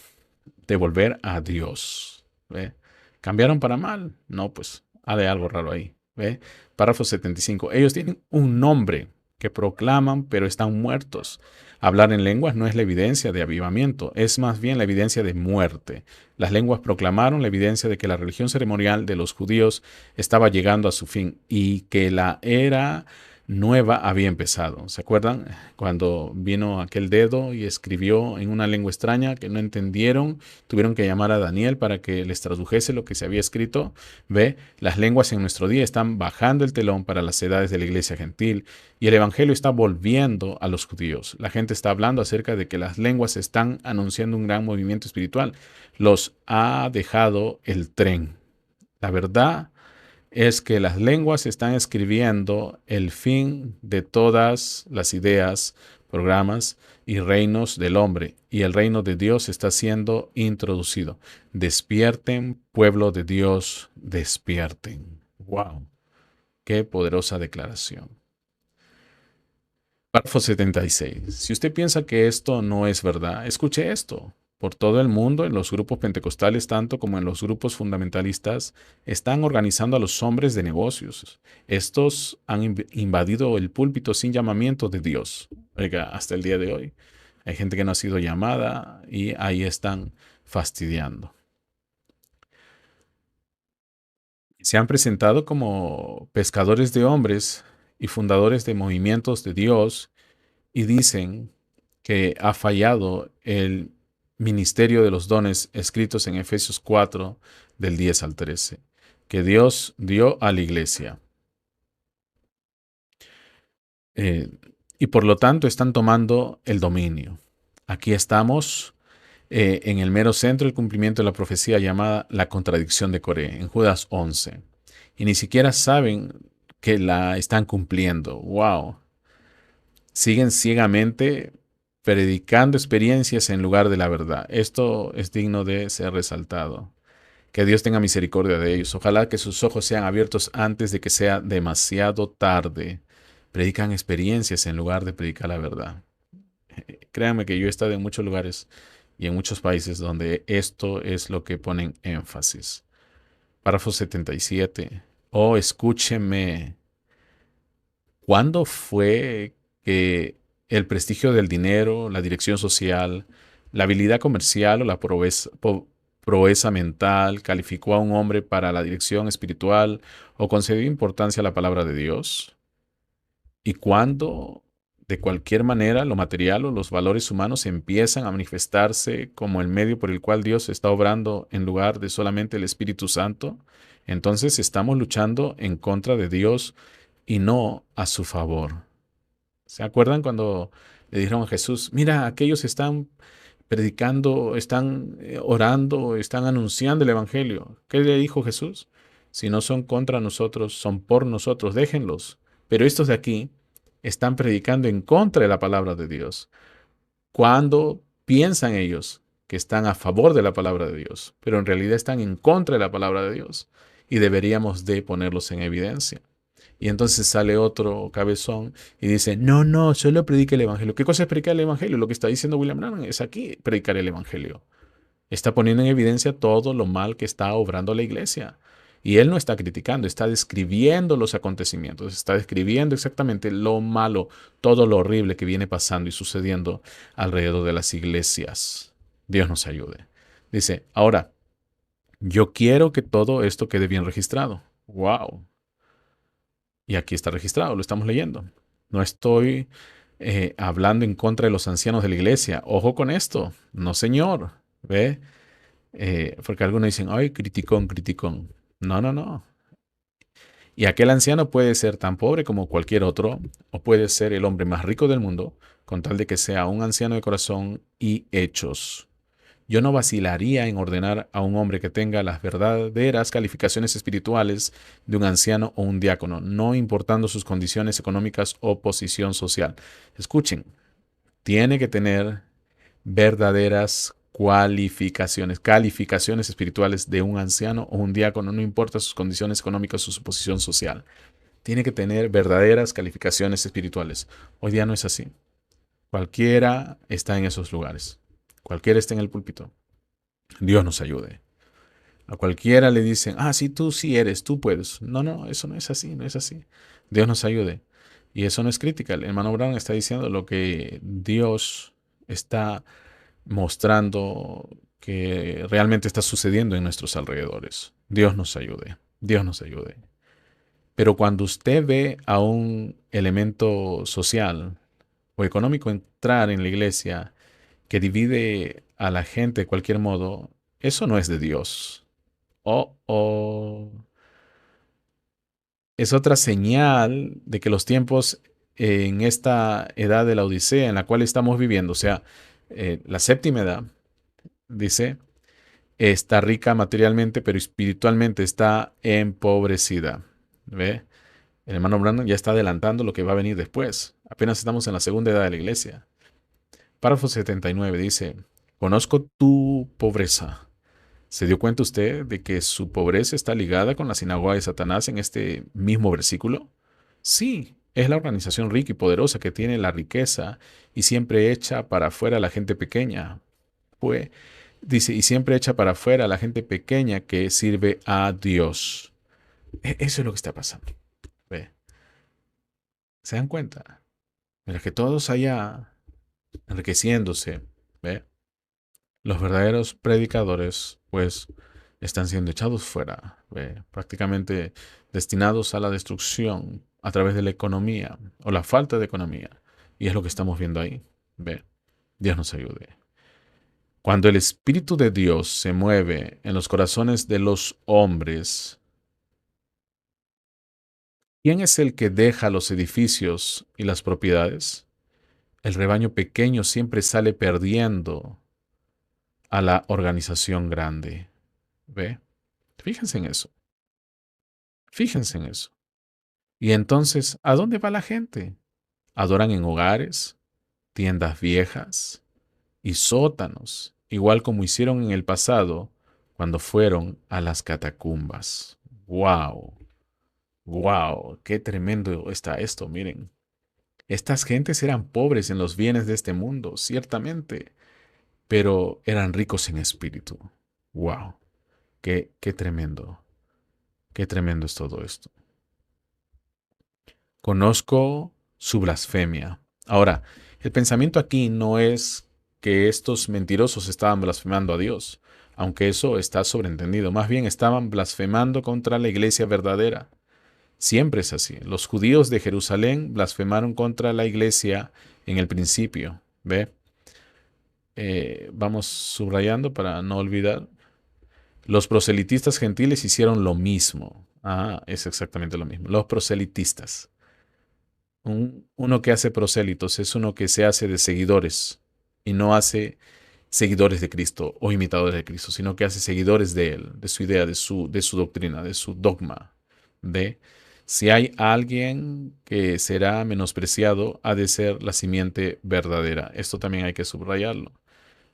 de volver a Dios. ¿Ve? ¿Cambiaron para mal? No, pues hay algo raro ahí. ¿Ve? Párrafo 75. Ellos tienen un nombre que proclaman, pero están muertos. Hablar en lenguas no es la evidencia de avivamiento, es más bien la evidencia de muerte. Las lenguas proclamaron la evidencia de que la religión ceremonial de los judíos estaba llegando a su fin y que la era nueva había empezado. ¿Se acuerdan? Cuando vino aquel dedo y escribió en una lengua extraña que no entendieron, tuvieron que llamar a Daniel para que les tradujese lo que se había escrito. Ve, las lenguas en nuestro día están bajando el telón para las edades de la iglesia gentil y el evangelio está volviendo a los judíos. La gente está hablando acerca de que las lenguas están anunciando un gran movimiento espiritual. Los ha dejado el tren. La verdad es que las lenguas están escribiendo el fin de todas las ideas, programas y reinos del hombre, y el reino de Dios está siendo introducido. Despierten, pueblo de Dios, despierten. ¡Wow! ¡Qué poderosa declaración! Párrafo 76. Si usted piensa que esto no es verdad, escuche esto. Por todo el mundo, en los grupos pentecostales, tanto como en los grupos fundamentalistas, están organizando a los hombres de negocios. Estos han invadido el púlpito sin llamamiento de Dios. Oiga, hasta el día de hoy. Hay gente que no ha sido llamada y ahí están fastidiando. Se han presentado como pescadores de hombres y fundadores de movimientos de Dios y dicen que ha fallado el ministerio de los dones escritos en Efesios 4, del 10 al 13, que Dios dio a la iglesia. Eh, y por lo tanto están tomando el dominio. Aquí estamos en el mero centro del cumplimiento de la profecía llamada la contradicción de Coré, en Judas 11. Y ni siquiera saben que la están cumpliendo. ¡Wow! Siguen ciegamente predicando experiencias en lugar de la verdad. Esto es digno de ser resaltado. Que Dios tenga misericordia de ellos. Ojalá que sus ojos sean abiertos antes de que sea demasiado tarde. Predican experiencias en lugar de predicar la verdad. Créanme que yo he estado en muchos lugares y en muchos países donde esto es lo que ponen énfasis. Párrafo 77. Oh, escúcheme. ¿Cuándo fue que el prestigio del dinero, la dirección social, la habilidad comercial o la proeza mental calificó a un hombre para la dirección espiritual o concedió importancia a la palabra de Dios? ¿Y cuándo, de cualquier manera, lo material o los valores humanos empiezan a manifestarse como el medio por el cual Dios está obrando en lugar de solamente el Espíritu Santo? Entonces estamos luchando en contra de Dios y no a su favor. ¿Se acuerdan cuando le dijeron a Jesús, mira, aquellos están predicando, están orando, están anunciando el Evangelio? ¿Qué le dijo Jesús? Si no son contra nosotros, son por nosotros, déjenlos. Pero estos de aquí están predicando en contra de la palabra de Dios. Cuando piensan ellos que están a favor de la palabra de Dios, pero en realidad están en contra de la palabra de Dios. Y deberíamos de ponerlos en evidencia. Y entonces sale otro cabezón y dice, no, no, solo predica el Evangelio. ¿Qué cosa es predicar el Evangelio? Lo que está diciendo William Branham es aquí predicar el Evangelio. Está poniendo en evidencia todo lo mal que está obrando la iglesia. Y él no está criticando, está describiendo los acontecimientos, está describiendo exactamente lo malo, todo lo horrible que viene pasando y sucediendo alrededor de las iglesias. Dios nos ayude. Dice, ahora, yo quiero que todo esto quede bien registrado. ¡Wow! Y aquí está registrado, lo estamos leyendo. No estoy hablando en contra de los ancianos de la iglesia. Ojo con esto. No, señor. ¿Ve? Porque algunos dicen, ay, criticón, criticón. No, no, no. Y aquel anciano puede ser tan pobre como cualquier otro, o puede ser el hombre más rico del mundo, con tal de que sea un anciano de corazón y hechos. Yo no vacilaría en ordenar a un hombre que tenga las verdaderas calificaciones espirituales de un anciano o un diácono, no importando sus condiciones económicas o posición social. Escuchen, tiene que tener verdaderas calificaciones espirituales de un anciano o un diácono, no importa sus condiciones económicas o su posición social. Tiene que tener verdaderas calificaciones espirituales. Hoy día no es así. Cualquiera está en esos lugares. Cualquiera está en el púlpito. Dios nos ayude. A cualquiera le dicen, ah, sí, tú sí eres, tú puedes. No, no, eso no es así, no es así. Dios nos ayude. Y eso no es crítica. El hermano Brown está diciendo lo que Dios está mostrando que realmente está sucediendo en nuestros alrededores. Dios nos ayude. Dios nos ayude. Pero cuando usted ve a un elemento social o económico entrar en la iglesia que divide a la gente de cualquier modo, eso no es de Dios. Oh. Es otra señal de que los tiempos en esta edad de la Odisea en la cual estamos viviendo, o sea, la séptima edad, dice, está rica materialmente, pero espiritualmente está empobrecida. ¿Ve? El hermano Brandon ya está adelantando lo que va a venir después. Apenas estamos en la segunda edad de la iglesia. Párrafo 79 dice, conozco tu pobreza. ¿Se dio cuenta usted de que su pobreza está ligada con la sinagoga de Satanás en este mismo versículo? Sí, es la organización rica y poderosa que tiene la riqueza y siempre echa para afuera a la gente pequeña. Pues, dice, y siempre echa para afuera a la gente pequeña que sirve a Dios. Eso es lo que está pasando. ¿Ve? ¿Se dan cuenta? Mira que todos allá enriqueciéndose, ¿ve? Los verdaderos predicadores, pues, están siendo echados fuera, ¿ve? Prácticamente destinados a la destrucción a través de la economía o la falta de economía. Y es lo que estamos viendo ahí. ¿Ve? Dios nos ayude. Cuando el Espíritu de Dios se mueve en los corazones de los hombres, ¿quién es el que deja los edificios y las propiedades? El rebaño pequeño siempre sale perdiendo a la organización grande. ¿Ve? Fíjense en eso. Fíjense en eso. Y entonces, ¿a dónde va la gente? ¿Adoran en hogares? tiendas viejas y sótanos, igual como hicieron en el pasado cuando fueron a las catacumbas. ¡Wow! ¡Wow! ¡Qué tremendo está esto! Miren, estas gentes eran pobres en los bienes de este mundo, ciertamente, pero eran ricos en espíritu. ¡Wow! ¡Qué tremendo! ¡Qué tremendo es todo esto! Conozco su blasfemia. Ahora, el pensamiento aquí no es que estos mentirosos estaban blasfemando a Dios, aunque eso está sobreentendido. Más bien estaban blasfemando contra la iglesia verdadera. Siempre es así. Los judíos de Jerusalén blasfemaron contra la iglesia en el principio. ¿Ve? Vamos subrayando para no olvidar. Los proselitistas gentiles hicieron lo mismo. Ah, es exactamente lo mismo. Los proselitistas. Uno que hace prosélitos es uno que se hace de seguidores y no hace seguidores de Cristo o imitadores de Cristo, sino que hace seguidores de Él, de su idea, de su doctrina, de su dogma. De si hay alguien que será menospreciado, ha de ser la simiente verdadera. Esto también hay que subrayarlo.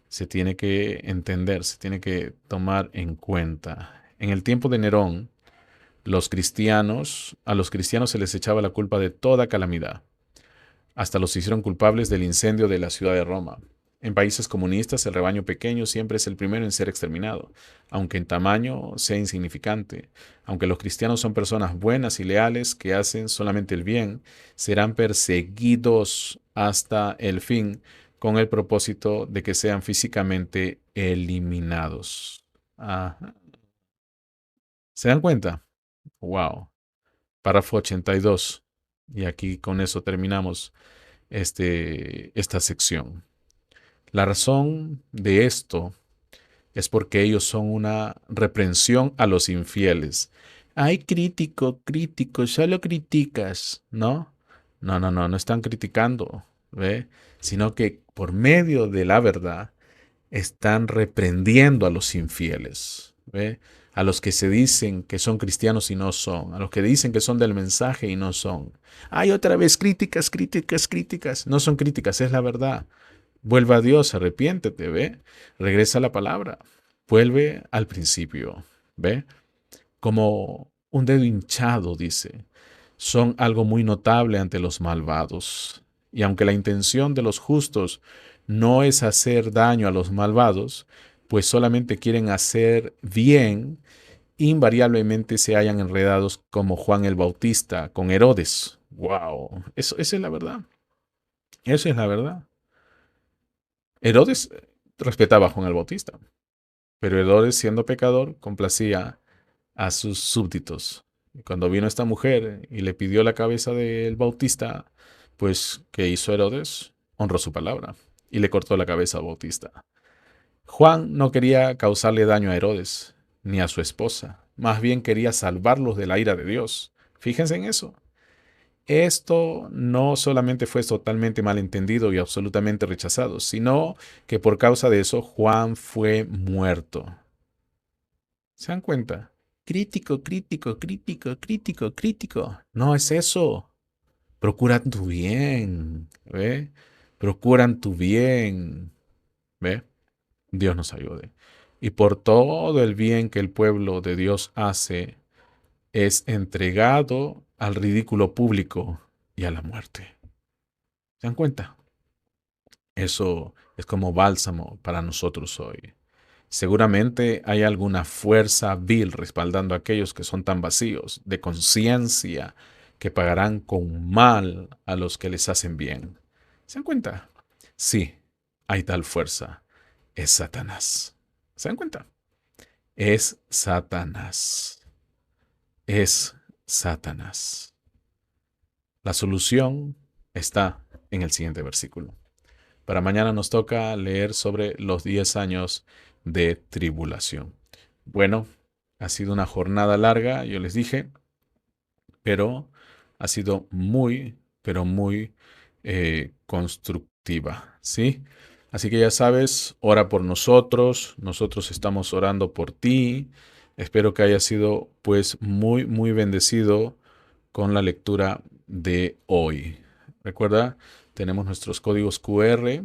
Se tiene que entender, se tiene que tomar en cuenta. En el tiempo de Nerón, a los cristianos se les echaba la culpa de toda calamidad. Hasta los hicieron culpables del incendio de la ciudad de Roma. En países comunistas, el rebaño pequeño siempre es el primero en ser exterminado, aunque en tamaño sea insignificante. Aunque los cristianos son personas buenas y leales que hacen solamente el bien, serán perseguidos hasta el fin con el propósito de que sean físicamente eliminados. Ajá. ¿Se dan cuenta? Wow. Párrafo 82. Y aquí con eso terminamos esta sección. La razón de esto es porque ellos son una reprensión a los infieles. Ay, crítico, crítico, solo criticas, ¿no? No, no, no, no están criticando, ¿ve? Sino que por medio de la verdad están reprendiendo a los infieles, ¿ve? A los que se dicen que son cristianos y no son, a los que dicen que son del mensaje y no son. Hay otra vez críticas, críticas, críticas. No son críticas, es la verdad. Vuelve a Dios, arrepiéntete, ¿ve? Regresa a la palabra. Vuelve al principio, ¿ve? Como un dedo hinchado, dice. Son algo muy notable ante los malvados. Y aunque la intención de los justos no es hacer daño a los malvados, pues solamente quieren hacer bien, invariablemente se hallan enredados como Juan el Bautista con Herodes. ¡Wow! Esa es la verdad. Eso es la verdad. Herodes respetaba a Juan el Bautista, pero Herodes, siendo pecador, complacía a sus súbditos. Y cuando vino esta mujer y le pidió la cabeza del Bautista, pues, ¿qué hizo Herodes? Honró su palabra y le cortó la cabeza al Bautista. Juan no quería causarle daño a Herodes ni a su esposa, más bien quería salvarlos de la ira de Dios. Fíjense en eso. Esto no solamente fue totalmente malentendido y absolutamente rechazado, sino que por causa de eso Juan fue muerto. ¿Se dan cuenta? Crítico, crítico, crítico, crítico, crítico. No es eso. Procuran tu bien, ¿ve? Procuran tu bien, ¿ve? Dios nos ayude. Y por todo el bien que el pueblo de Dios hace, es entregado al ridículo público y a la muerte. ¿Se dan cuenta? Eso es como bálsamo para nosotros hoy. Seguramente hay alguna fuerza vil respaldando a aquellos que son tan vacíos de conciencia que pagarán con mal a los que les hacen bien. ¿Se dan cuenta? Sí, hay tal fuerza. Es Satanás. ¿Se dan cuenta? Es Satanás. Es Satanás. La solución está en el siguiente versículo. Para mañana nos toca leer sobre los 10 años de tribulación. Bueno, ha sido una jornada larga, yo les dije, pero ha sido muy, pero muy constructiva, ¿sí? Así que ya sabes, ora por nosotros, nosotros estamos orando por ti. Espero que haya sido pues muy, muy bendecido con la lectura de hoy. Recuerda, tenemos nuestros códigos QR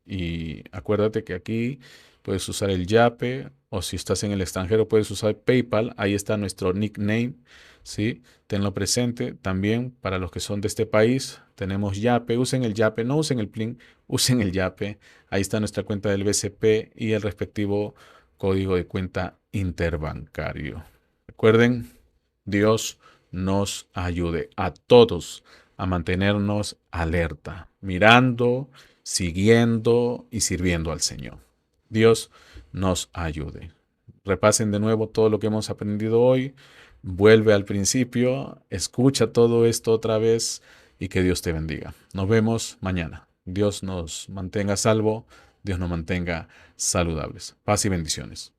y acuérdate que aquí puedes usar el Yape o si estás en el extranjero puedes usar PayPal. Ahí está nuestro nickname, ¿sí? Tenlo presente. También para los que son de este país tenemos Yape. Usen el Yape, no usen el Plin, usen el Yape. Ahí está nuestra cuenta del BCP y el respectivo código de cuenta interbancario. Recuerden, Dios nos ayude a todos a mantenernos alerta, mirando, siguiendo y sirviendo al Señor. Dios nos ayude. Repasen de nuevo todo lo que hemos aprendido hoy. Vuelve al principio, escucha todo esto otra vez y que Dios te bendiga. Nos vemos mañana. Dios nos mantenga salvo, Dios nos mantenga saludables. Paz y bendiciones.